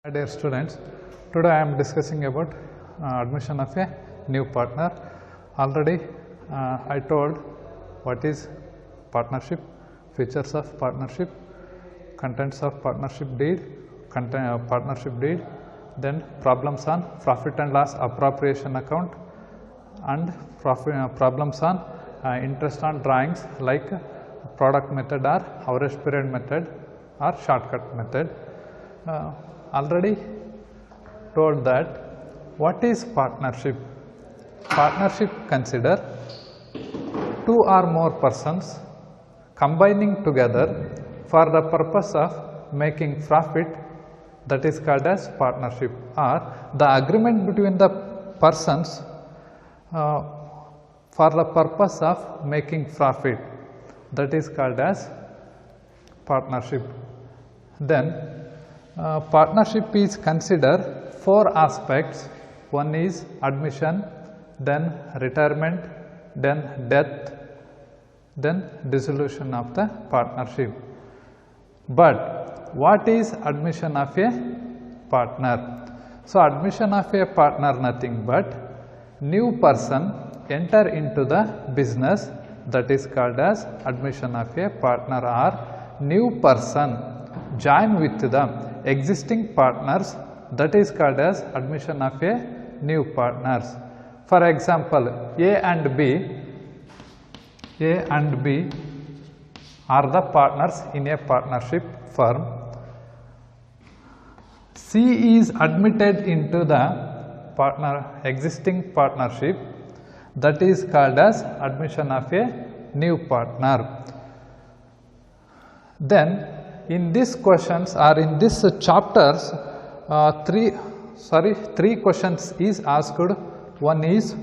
Hi dear students, today I am discussing about admission of a new partner. Already I told what is partnership, features of partnership, contents of partnership deed, then problems on profit and loss appropriation account and problems on interest on drawings like product method or average period method or shortcut method. Already told that what is partnership. Partnership consider two or more persons combining together for the purpose of making profit, that is called as partnership, or the agreement between the persons for the purpose of making profit, that is called as partnership. Then partnership is considered four aspects. One is admission, then retirement, then death, then dissolution of the partnership. But what is admission of a partner? So admission of a partner nothing but new person enter into the business, that is called as admission of a partner, or new person join with the existing partners, that is called as admission of a new partners. For example, A and B are the partners in a partnership firm. C is admitted into the existing partnership, that is called as admission of a new partner. Then in these questions or in this chapters, three questions is asked. One is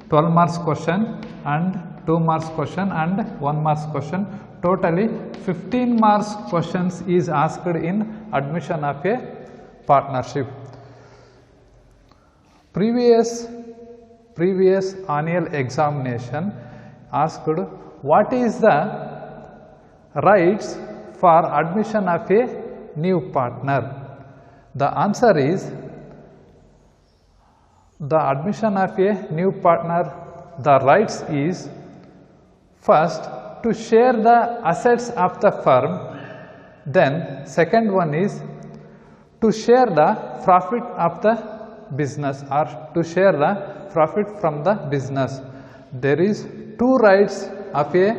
12 marks question and 2 marks question and 1 marks question. Totally 15 marks questions is asked in admission of a partnership. Previous annual examination asked what is the rights for admission of a new partner. The answer is the admission of a new partner, the rights is first to share the assets of the firm, then second one is to share the profit of the business or to share the profit from the business. There is two rights of a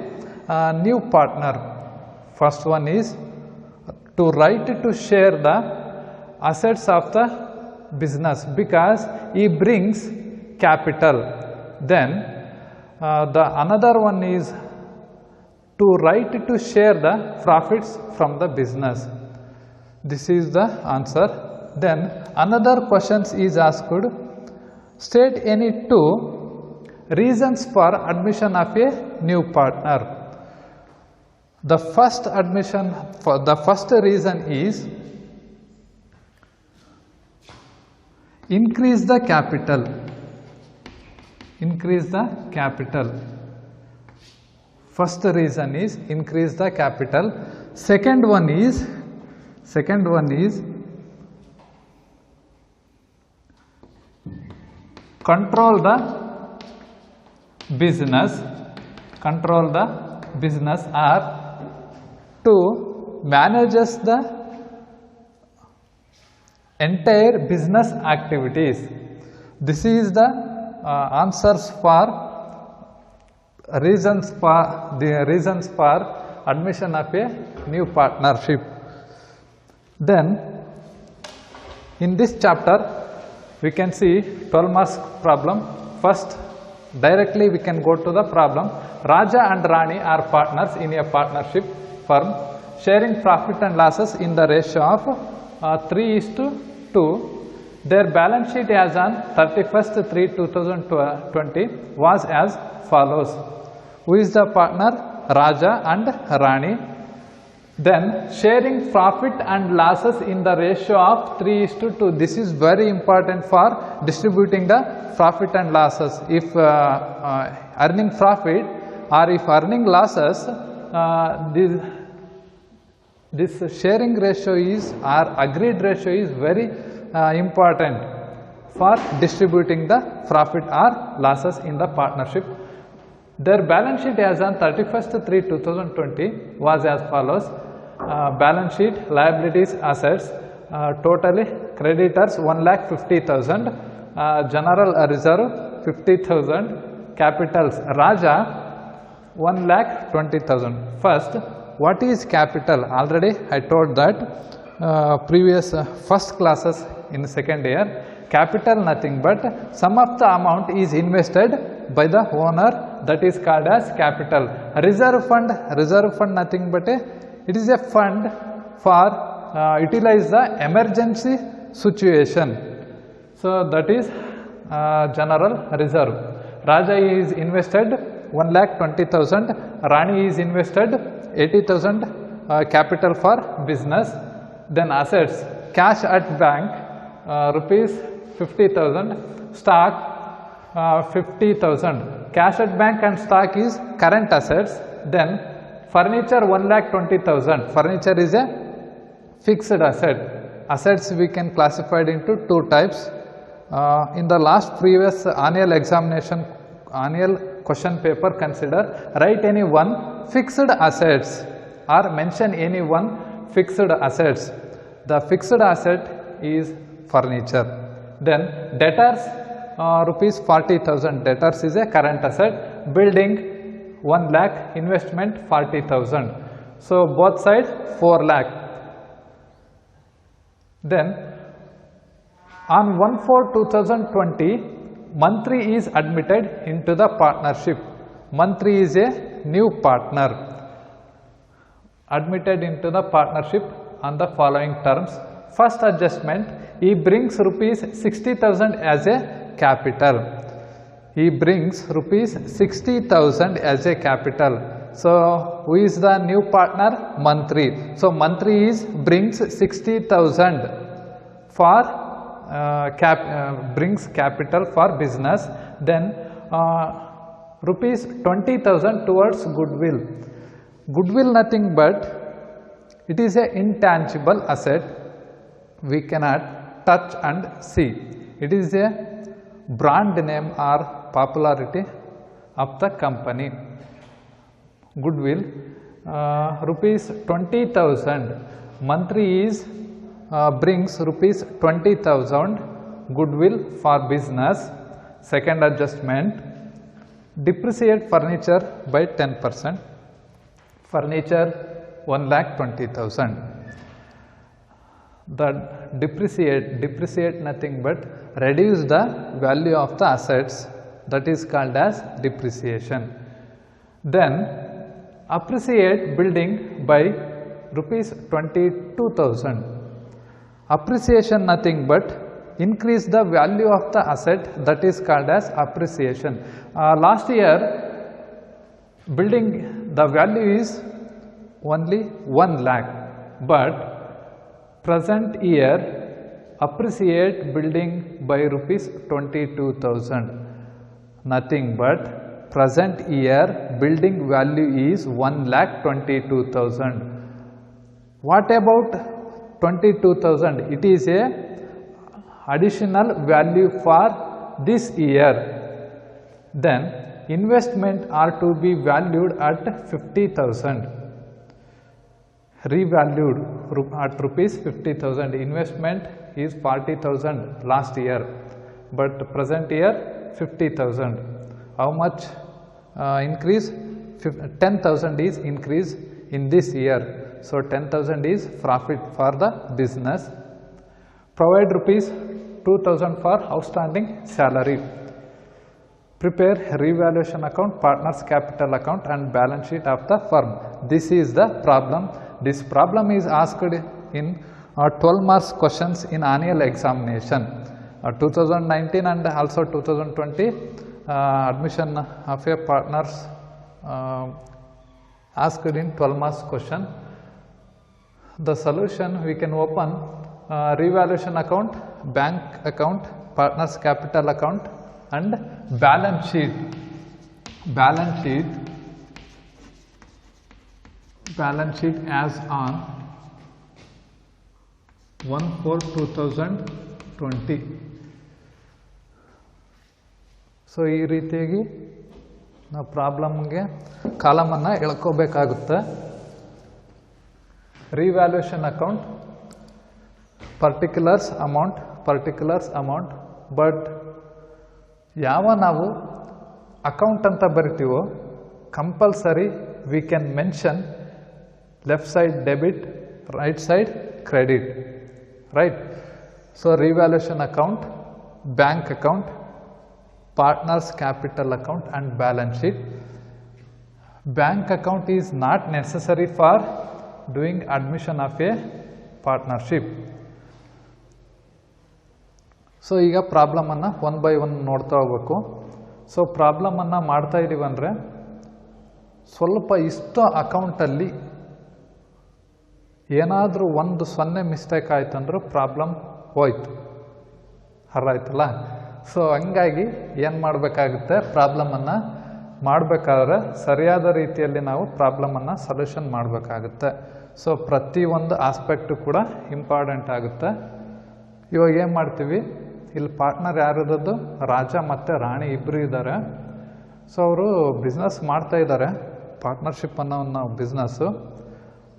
new partner. First one is to right to share the assets of the business because he brings capital. Then another one is to right to share the profits from the business. This is the answer. Then another question is asked, state any two reasons for admission of a new partner. The first reason is increase the capital. Increase the capital. First reason is increase the capital. Second one is control the business. Control the business or to manages the entire business activities. This is the answers for reasons for admission of a new partnership. Then in this chapter we can see 12 marks problem. First directly we can go to the problem. Raja and Rani are partners in a partnership firm sharing profit and losses in the ratio of 3:2. Their balance sheet as on 31st/3/2020 was as follows. Who is the partner? Raja and Rani. Then sharing profit and losses in the ratio of 3:2. This is very important for distributing the profit and losses. If earning profit or if earning losses, this sharing ratio is or agreed ratio is very important for distributing the profit or losses in the partnership. Their balance sheet as on 31st/3/2020 was as follows. Balance sheet, liabilities, assets, totally creditors 1,50,000, general reserve 50,000, capitals Raja 1,20,000. First, what is capital? Already I told that previous first classes in second year. Capital nothing but sum of the amount is invested by the owner, that is called as capital. Reserve fund nothing but it is a fund for utilize the emergency situation. So that is general reserve. Raja is invested 1,20,000, Rani is invested 80,000 capital for business. Then assets, cash at bank rupees 50,000, stock 50,000. Cash at bank and stock is current assets. Then furniture 1,20,000. Furniture is a fixed asset. Assets we can classify it into two types. In the last previous annual examination, annual question paper, consider write any one fixed assets or mention any one fixed assets. The fixed asset is furniture. Then debtors rupees 40,000. Debtors is a current asset. Building 1 lakh, investment 40,000. So both sides 4 lakh. Then on 1/4/2020, Mantri is admitted into the partnership. Mantri is a new partner admitted into the partnership on the following terms. First adjustment, he brings rupees 60,000 as a capital. He brings rupees 60,000 as a capital. So who is the new partner? Mantri. So Mantri brings 60,000 for brings capital for business. Then rupees 20,000 towards goodwill. Goodwill nothing but it is a intangible asset. We cannot touch and see. It is a brand name or popularity of the company. Goodwill rupees 20,000. Mantri brings rupees 20,000 goodwill for business. Second adjustment, depreciate furniture by 10%. Furniture 1,20,000. The depreciate nothing but reduce the value of the assets, that is called as depreciation. Then appreciate building by rupees 22,000. Appreciation nothing but increase the value of the asset, that is called as appreciation. Last year building the value is only 1 lakh, but present year appreciate building by rupees 22,000. Nothing but present year building value is 1,22,000. What about 22,000? It is a additional value for this year. Then investment are to be valued at 50,000. Revalued at rupees 50,000. Investment is 40,000 last year, but present year 50,000. How much increase? 10,000 is increase in this year. So 10,000 is profit for the business. Provide rupees 2,000 for outstanding salary. Prepare revaluation account, partners capital account and balance sheet of the firm. This is the problem. This problem is asked in 12 marks questions in annual examination. 2019 and also 2020 admission of a partners asked in 12 marks question. The solution, we can open revaluation account, bank account, partners capital account and balance sheet. Balance sheet as on 1/4/2020. So ಈ ರೀತಿಯಾಗಿ ನಾವು ಪ್ರಾಬ್ಲಮ್ಗೆ ಕಾಲಮನ್ನು ಎಳ್ಕೋಬೇಕಾಗುತ್ತೆ. Revaluation account particulars amount but ಯಾವ ನಾವು account ಅಂತ ಬರಿತೀವೋ compulsory we can mention left side debit, right side credit, right? So revaluation account, bank account, partners capital account and balance sheet. Bank account is not necessary for doing admission of a partnership. So ಈಗ ಪ್ರಾಬ್ಲಮನ್ನು one by one ನೋಡ್ತಾ ಹೋಗ್ಬೇಕು. So ಪ್ರಾಬ್ಲಮನ್ನು ಮಾಡ್ತಾ ಇದ್ದೀವಿ ಅಂದರೆ ಸ್ವಲ್ಪ ಇಷ್ಟು ಅಕೌಂಟಲ್ಲಿ ಏನಾದರೂ ಒಂದು 0 ಮಿಸ್ಟೇಕ್ ಆಯ್ತು ಅಂದ್ರೆ ಪ್ರಾಬ್ಲಮ್ ಹೋಯ್ತು, ಅರ್ಥ? ಸೊ ಹಂಗಾಗಿ ಏನು ಮಾಡಬೇಕಾಗುತ್ತೆ, ಪ್ರಾಬ್ಲಮನ್ನು ಮಾಡಬೇಕಾದ್ರೆ ಸರಿಯಾದ ರೀತಿಯಲ್ಲಿ ನಾವು ಪ್ರಾಬ್ಲಮನ್ನು ಸೊಲ್ಯೂಷನ್ ಮಾಡಬೇಕಾಗುತ್ತೆ. ಸೊ ಪ್ರತಿಯೊಂದು ಆಸ್ಪೆಕ್ಟು ಕೂಡ ಇಂಪಾರ್ಟೆಂಟ್ ಆಗುತ್ತೆ. ಇವಾಗ ಏನು ಮಾಡ್ತೀವಿ, ಇಲ್ಲಿ ಪಾರ್ಟ್ನರ್ ಯಾರಿರೋದು ರಾಜ ಮತ್ತು ರಾಣಿ ಇಬ್ಬರು ಇದ್ದಾರೆ. ಸೊ ಅವರು ಬಿಸ್ನೆಸ್ ಮಾಡ್ತಾ ಇದ್ದಾರೆ, ಪಾರ್ಟ್ನರ್ಶಿಪ್ ಅನ್ನೋ ನಾವು ಬಿಸ್ನೆಸ್ಸು.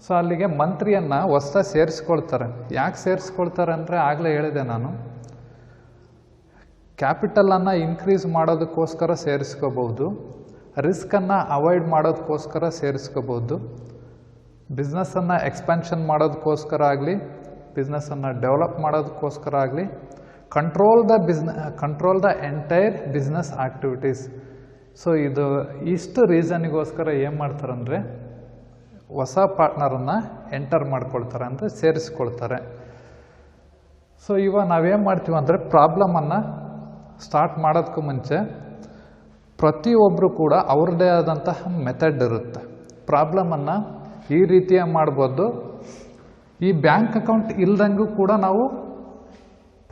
ಸೊ ಅಲ್ಲಿಗೆ ಮಂತ್ರಿಯನ್ನು ಹೊಸ್ದಾಗಿ ಸೇರಿಸ್ಕೊಳ್ತಾರೆ. ಯಾಕೆ ಸೇರಿಸ್ಕೊಳ್ತಾರೆ ಅಂದರೆ ಆಗಲೇ ಹೇಳಿದೆ ನಾನು, ಕ್ಯಾಪಿಟಲನ್ನು ಇನ್ಕ್ರೀಸ್ ಮಾಡೋದಕ್ಕೋಸ್ಕರ ಸೇರಿಸ್ಕೋಬಹುದು, ರಿಸ್ಕನ್ನು ಅವಾಯ್ಡ್ ಮಾಡೋದಕ್ಕೋಸ್ಕರ ಸೇರಿಸ್ಕೋಬಹುದು, ಬಿಸ್ನೆಸ್ಸನ್ನು ಎಕ್ಸ್ಪ್ಯಾನ್ಷನ್ ಮಾಡೋದಕ್ಕೋಸ್ಕರ ಆಗಲಿ, ಬಿಸ್ನೆಸ್ಸನ್ನು ಡೆವಲಪ್ ಮಾಡೋದಕ್ಕೋಸ್ಕರ ಆಗಲಿ, control the entire business activities. So ಇದು ಇಷ್ಟು ರೀಸನ್ಗೋಸ್ಕರ ಏನು ಮಾಡ್ತಾರಂದರೆ ಹೊಸ ಪಾರ್ಟ್ನರನ್ನು ಎಂಟರ್ ಮಾಡ್ಕೊಳ್ತಾರೆ, ಅಂದರೆ ಸೇರಿಸ್ಕೊಳ್ತಾರೆ. ಸೊ ಇವಾಗ ನಾವೇನು ಮಾಡ್ತೀವಿ ಅಂದರೆ ಪ್ರಾಬ್ಲಮನ್ನು ಸ್ಟಾರ್ಟ್ ಮಾಡೋದಕ್ಕೂ ಮುಂಚೆ ಪ್ರತಿಯೊಬ್ಬರು ಕೂಡ ಅವ್ರದ್ದೇ ಆದಂತಹ ಮೆಥಡ್ ಇರುತ್ತೆ. ಪ್ರಾಬ್ಲಮನ್ನು ಈ ರೀತಿಯಾಗಿ ಮಾಡ್ಬೋದು. ಈ ಬ್ಯಾಂಕ್ ಅಕೌಂಟ್ ಇಲ್ದಂಗೂ ಕೂಡ ನಾವು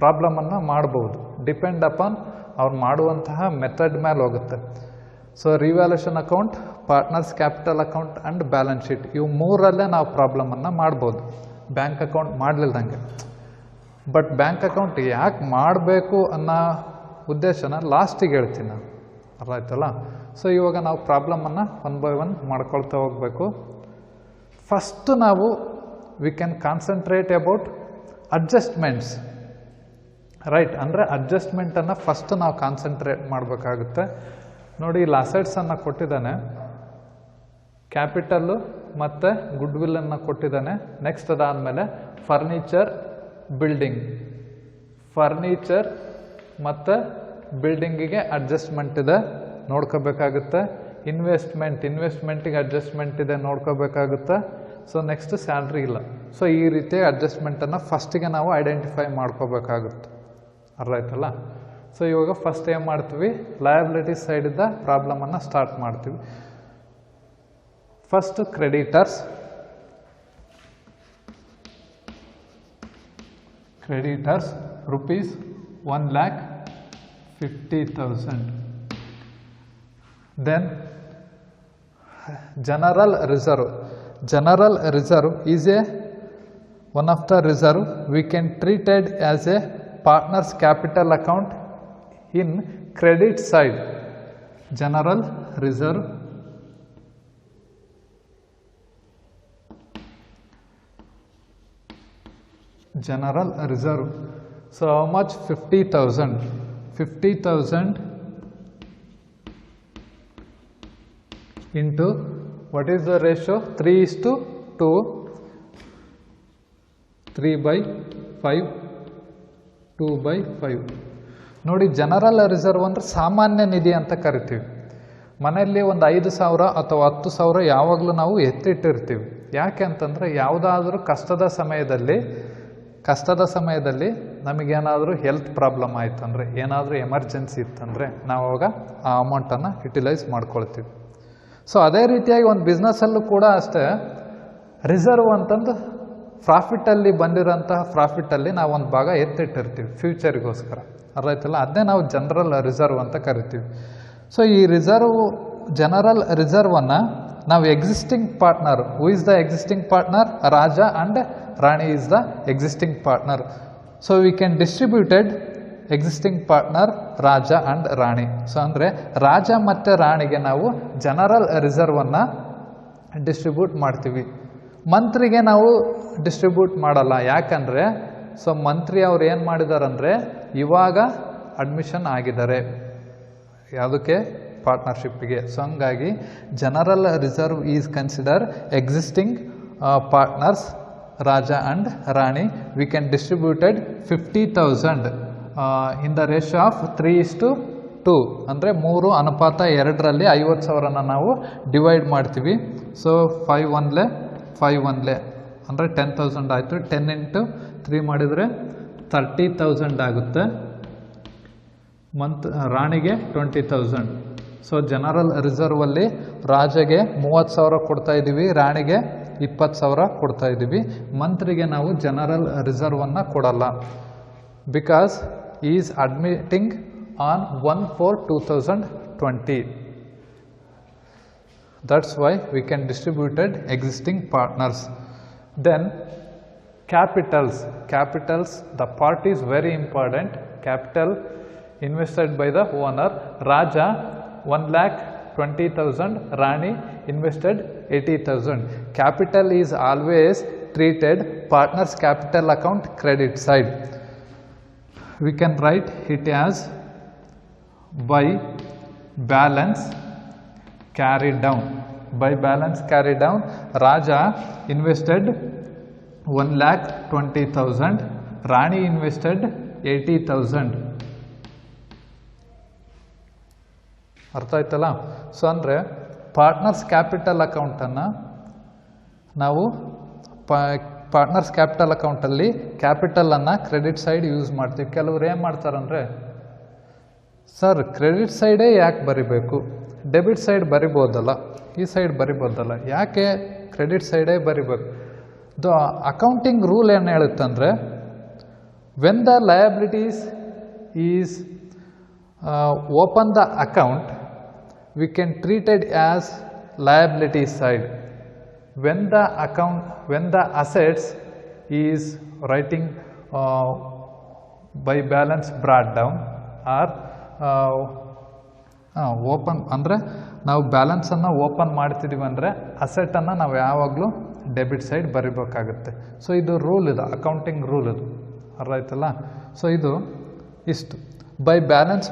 ಪ್ರಾಬ್ಲಮನ್ನು ಮಾಡ್ಬೋದು. ಡಿಪೆಂಡ್ ಅಪಾನ್ ಅವ್ರು ಮಾಡುವಂತಹ ಮೆಥಡ್ ಮೇಲೆ ಹೋಗುತ್ತೆ. So revaluation account, partners capital account and balance sheet, ಇವು ಮೂರಲ್ಲೇ ನಾವು ಪ್ರಾಬ್ಲಮನ್ನು ಮಾಡ್ಬೋದು, ಬ್ಯಾಂಕ್ ಅಕೌಂಟ್ ಮಾಡಲಿಲ್ದಂಗೆ. ಬಟ್ ಬ್ಯಾಂಕ್ ಅಕೌಂಟ್ ಯಾಕೆ ಮಾಡಬೇಕು ಅನ್ನೋ ಉದ್ದೇಶನ ಲಾಸ್ಟಿಗೆ ಹೇಳ್ತೀನಿ ನಾನು, ಅರ್ಥ ಆಯ್ತಲ್ಲ? ಸೊ ಇವಾಗ ನಾವು ಪ್ರಾಬ್ಲಮನ್ನು ಒನ್ ಬೈ ಒನ್ ಮಾಡ್ಕೊಳ್ತಾ ಹೋಗಬೇಕು. ಫಸ್ಟು ನಾವು we can concentrate about adjustments, right? ಅಂದರೆ ಅಡ್ಜಸ್ಟ್ಮೆಂಟನ್ನು ಫಸ್ಟ್ ನಾವು ಕಾನ್ಸಂಟ್ರೇಟ್ ಮಾಡಬೇಕಾಗುತ್ತೆ. ನೋಡಿ, ಇಲ್ಲಿ ಅಸೆಟ್ಸನ್ನು ಕೊಟ್ಟಿದ್ದಾನೆ, ಕ್ಯಾಪಿಟಲ್ಲು ಮತ್ತು ಗುಡ್ ವಿಲ್ಲನ್ನು ಕೊಟ್ಟಿದ್ದಾನೆ. ನೆಕ್ಸ್ಟ್ ಅದಾದಮೇಲೆ ಫರ್ನಿಚರ್ ಮತ್ತು ಬಿಲ್ಡಿಂಗಿಗೆ ಅಡ್ಜಸ್ಟ್ಮೆಂಟ್ ಇದೆ, ನೋಡ್ಕೋಬೇಕಾಗುತ್ತೆ. ಇನ್ವೆಸ್ಟ್ಮೆಂಟಿಗೆ ಅಡ್ಜಸ್ಟ್ಮೆಂಟ್ ಇದೆ, ನೋಡ್ಕೋಬೇಕಾಗುತ್ತೆ. ಸೊ ನೆಕ್ಸ್ಟ್ ಸ್ಯಾಲ್ರಿ ಇಲ್ಲ. ಸೊ ಈ ರೀತಿ ಅಡ್ಜಸ್ಟ್ಮೆಂಟನ್ನು ಫಸ್ಟಿಗೆ ನಾವು ಐಡೆಂಟಿಫೈ ಮಾಡ್ಕೋಬೇಕಾಗುತ್ತೆ, ಅರ್ಥ ಆಯ್ತಲ್ಲ? ಸೊ ಇವಾಗ ಫಸ್ಟ್ ಏನು ಮಾಡ್ತೀವಿ, ಲಯಬಿಲಿಟಿ ಸೈಡಿಂದ ಪ್ರಾಬ್ಲಮನ್ನು ಸ್ಟಾರ್ಟ್ ಮಾಡ್ತೀವಿ. First creditors rupees 1,50,000. Then general reserve is one of the reserve we can treat it as a partner's capital account in credit side. General reserve So how much? 50,000 into what is the ratio? 3:2, 3/5, 2/5. ನೋಡಿ, general reserve ಅಂದರೆ ಸಾಮಾನ್ಯ ನಿಧಿ ಅಂತ ಕರಿತೀವಿ. ಮನೆಯಲ್ಲಿ ಒಂದು 5,000 ಅಥವಾ 10,000 ಯಾವಾಗಲೂ ನಾವು ಎತ್ತಿಟ್ಟಿರ್ತೀವಿ. ಯಾಕೆ ಅಂತಂದರೆ ಯಾವುದಾದ್ರೂ ಕಷ್ಟದ ಸಮಯದಲ್ಲಿ ನಮಗೇನಾದರೂ ಹೆಲ್ತ್ ಪ್ರಾಬ್ಲಮ್ ಆಯಿತು ಅಂದರೆ, ಏನಾದರೂ ಎಮರ್ಜೆನ್ಸಿ ಇತ್ತಂದರೆ ನಾವು ಅವಾಗ ಆ ಅಮೌಂಟನ್ನು ಯುಟಿಲೈಸ್ ಮಾಡ್ಕೊಳ್ತೀವಿ. ಸೊ ಅದೇ ರೀತಿಯಾಗಿ ಒಂದು ಬಿಸ್ನೆಸ್ಸಲ್ಲೂ ಕೂಡ ಅಷ್ಟೇ, ರಿಸರ್ವ್ ಅಂತಂದು ಪ್ರಾಫಿಟಲ್ಲಿ ಬಂದಿರೋಂತಹ ಪ್ರಾಫಿಟಲ್ಲಿ ನಾವು ಒಂದು ಭಾಗ ಎತ್ತಿಟ್ಟಿರ್ತೀವಿ ಫ್ಯೂಚರಿಗೋಸ್ಕರ, ಅರ್ಥ ಆಯ್ತಲ್ಲ? ಅದನ್ನೇ ನಾವು ಜನರಲ್ ರಿಸರ್ವ್ ಅಂತ ಕರಿತೀವಿ. ಸೊ ಈ general ರಿಸರ್ವನ್ನು now existing partner, who is the existing partner? Raja and Rani is the existing partner. So we can distributed existing partner Raja and Rani. So ಅಂದರೆ ರಾಜ ಮತ್ತು ರಾಣಿಗೆ ನಾವು ಜನರಲ್ ರಿಸರ್ವನ್ನು ಡಿಸ್ಟ್ರಿಬ್ಯೂಟ್ ಮಾಡ್ತೀವಿ. ಮಂತ್ರಿಗೆ ನಾವು distribute ಮಾಡಲ್ಲ. ಯಾಕಂದರೆ ಸೊ ಮಂತ್ರಿ ಅವ್ರು ಏನು ಮಾಡಿದಾರಂದರೆ ಇವಾಗ ಅಡ್ಮಿಷನ್ ಆಗಿದ್ದಾರೆ ಯಾವುದಕ್ಕೆ, ಪಾರ್ಟ್ನರ್ಶಿಪ್ಗೆ. ಸೊ ಹಂಗಾಗಿ general reserve is consider existing partners Raja and Rani. We can distributed 50,000 in the ratio of 3:2 ಅಂದರೆ 3:2 50,000ನ ನಾವು ಡಿವೈಡ್ ಮಾಡ್ತೀವಿ. ಸೊ 5 1 ಅಂದರೆ 10,000 ಆಯಿತು. 10 into 3 ಮಾಡಿದರೆ 30,000 ಆಗುತ್ತೆ. ರಾಣಿಗೆ 20,000. ಸೊ ಜನರಲ್ ರಿಸರ್ವಲ್ಲಿ ರಾಜಗೆ 30,000 ಕೊಡ್ತಾ ಇದ್ದೀವಿ, ರಾಣಿಗೆ 20,000 ಕೊಡ್ತಾ ಇದ್ದೀವಿ. ಮಂತ್ರಿಗೆ ನಾವು ಜನರಲ್ ರಿಸರ್ವನ್ನು ಕೊಡಲ್ಲ, because is admitting on 1/4/2020. That's why we can distributed existing partners. Then capitals, the part is very important. Capital invested by the owner. Raja 1,20,000, Rani invested 80,000. Capital is always treated partners capital account credit side. We can write it as by balance carried down. By balance carried down, Raja invested 1,20,000, Rani invested 80,000. ಅರ್ಥ ಆಯ್ತಲ್ಲ? So ಅಂದರೆ partners capital ಅಕೌಂಟನ್ನು ನಾವು partners capital ಅಕೌಂಟಲ್ಲಿ ಕ್ಯಾಪಿಟಲನ್ನು credit side use ಮಾಡ್ತೀವಿ. ಕೆಲವರು ಏನು ಮಾಡ್ತಾರಂದರೆ, ಸರ್ ಕ್ರೆಡಿಟ್ ಸೈಡೇ ಯಾಕೆ ಬರಿಬೇಕು, ಡೆಬಿಟ್ ಸೈಡ್ ಬರಿಬೋದಲ್ಲ, ಈ ಸೈಡ್ ಬರಿಬೋದಲ್ಲ, ಯಾಕೆ ಕ್ರೆಡಿಟ್ ಸೈಡೇ ಬರಿಬೇಕು? ದ ಅಕೌಂಟಿಂಗ್ ರೂಲ್ ಏನು ಹೇಳುತ್ತಂದರೆ, when the liabilities is open the account, we can treat it as liability side. When the assets is writing by balance brought down or open ಅಂದರೆ ನಾವು ಬ್ಯಾಲೆನ್ಸನ್ನು open ಮಾಡ್ತಿದ್ದೀವಿ ಅಂದರೆ ಅಸೆಟನ್ನು ನಾವು ಯಾವಾಗಲೂ ಡೆಬಿಟ್ ಸೈಡ್ ಬರಿಬೇಕಾಗುತ್ತೆ. ಸೊ ಇದು rule ಇದೆ, ಅಕೌಂಟಿಂಗ್ ರೂಲ್ ಇದು, ಅರ್ಥ ಆಯ್ತಲ್ಲ? ಸೊ ಇದು ಇಷ್ಟು. ಬೈ ಬ್ಯಾಲೆನ್ಸ್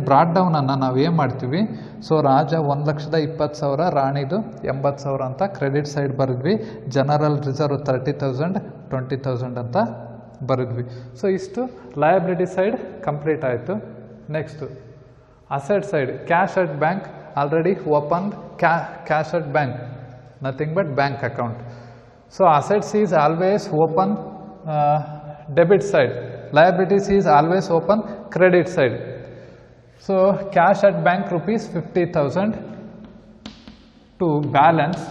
ಬ್ರಾಡ್ ಡೌನನ್ನು ನಾವು ಏನು ಮಾಡ್ತೀವಿ, ಸೊ ರಾಜ 1,20,000, ರಾಣಿದು 80,000 ಅಂತ ಕ್ರೆಡಿಟ್ ಸೈಡ್ ಬರೆದ್ವಿ. ಜನರಲ್ ರಿಸರ್ವ್ 30,000, 20,000 ಅಂತ ಬರೆದ್ವಿ. ಸೊ ಇಷ್ಟು ಲಯಬಿಲಿಟಿ ಸೈಡ್ ಕಂಪ್ಲೀಟ್ ಆಯಿತು. Next asset side, cash at bank already open, cash at bank nothing but bank account. So assets is always open debit side, liabilities is always open credit side. So cash at bank rupees 50,000 to balance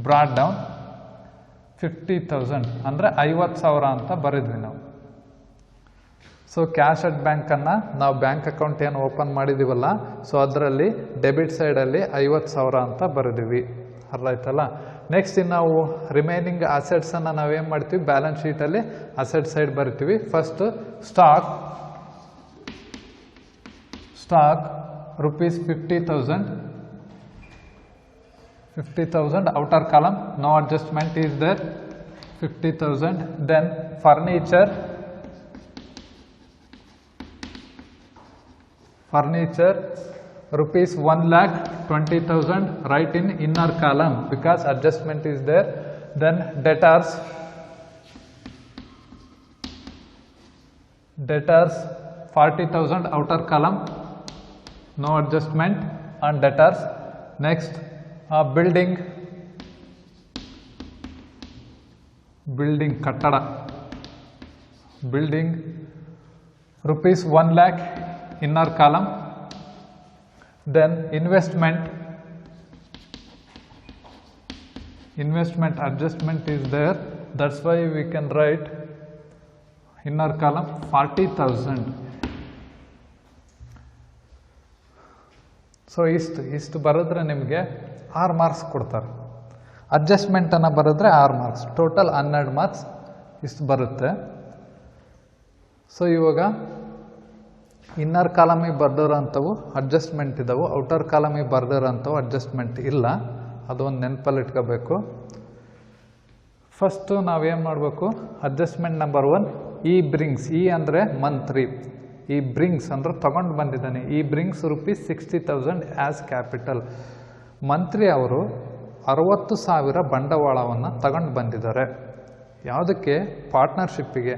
brought down 50,000 ಅಂದರೆ 50,000 ಅಂತ ಬರೆದ್ವಿ ನಾವು. So cash at ಬ್ಯಾಂಕನ್ನು ನಾವು bank account ಏನು open ಮಾಡಿದ್ದೀವಲ್ಲ, so ಅದರಲ್ಲಿ debit ಸೈಡಲ್ಲಿ 50,000 ಅಂತ ಬರೆದಿವಿ, ಅರ್ಥ ಆಯ್ತಲ್ಲ? ನೆಕ್ಸ್ಟ್ ಇನ್ನು ನಾವು ರಿಮೈನಿಂಗ್ ಅಸೆಟ್ಸನ್ನು ನಾವೇನು ಮಾಡ್ತೀವಿ, ಬ್ಯಾಲೆನ್ಸ್ ಶೀಟಲ್ಲಿ ಅಸೆಟ್ ಸೈಡ್ ಬರಿತೀವಿ. First stock rupees 50,000 outer column, no adjustment is there, 50,000. Then furniture rupees 1,20,000, right in inner column because adjustment is there. Then debtors 40,000 outer column, no adjustment on debtors. Next building kattada, building rupees 1 lakh inner column. Then investment adjustment is there, that's why we can write inner column 40,000. So ಇಷ್ಟು ಬರೆದ್ರೆ ನಿಮಗೆ 6 marks ಕೊಡ್ತಾರೆ. ಅಡ್ಜಸ್ಟ್ಮೆಂಟನ್ನು ಬರೆದ್ರೆ 6 marks, total 12 marks ಇಷ್ಟು ಬರುತ್ತೆ. So ಇವಾಗ inner ಕಾಲಮಿಗೆ ಬರ್ದಿರೋಂಥವು adjustment ಇದ್ದಾವೆ, outer ಕಾಲಮಿಗೆ ಬರ್ದಿರೋಂಥವು adjustment ಇಲ್ಲ. ಅದೊಂದು ನೆನಪಲ್ಲಿ ಇಟ್ಕೋಬೇಕು. ಫಸ್ಟು ನಾವೇನು ಮಾಡಬೇಕು, ಅಡ್ಜಸ್ಟ್ಮೆಂಟ್ ನಂಬರ್ 1 ಈ ಬ್ರಿಂಗ್ಸ್, ಈ ಅಂದರೆ ಮಂತ್ರಿ, ಈ ಬ್ರಿಂಗ್ಸ್ ಅಂದರೆ ತಗೊಂಡು ಬಂದಿದ್ದಾನೆ, ಈ ಬ್ರಿಂಗ್ಸ್ ₹60,000 ಆ್ಯಸ್ ಕ್ಯಾಪಿಟಲ್. ಮಂತ್ರಿ ಅವರು 60,000 ಬಂಡವಾಳವನ್ನು ತಗೊಂಡು ಬಂದಿದ್ದಾರೆ. ಯಾವುದಕ್ಕೆ? ಪಾರ್ಟ್ನರ್ಶಿಪ್ಪಿಗೆ.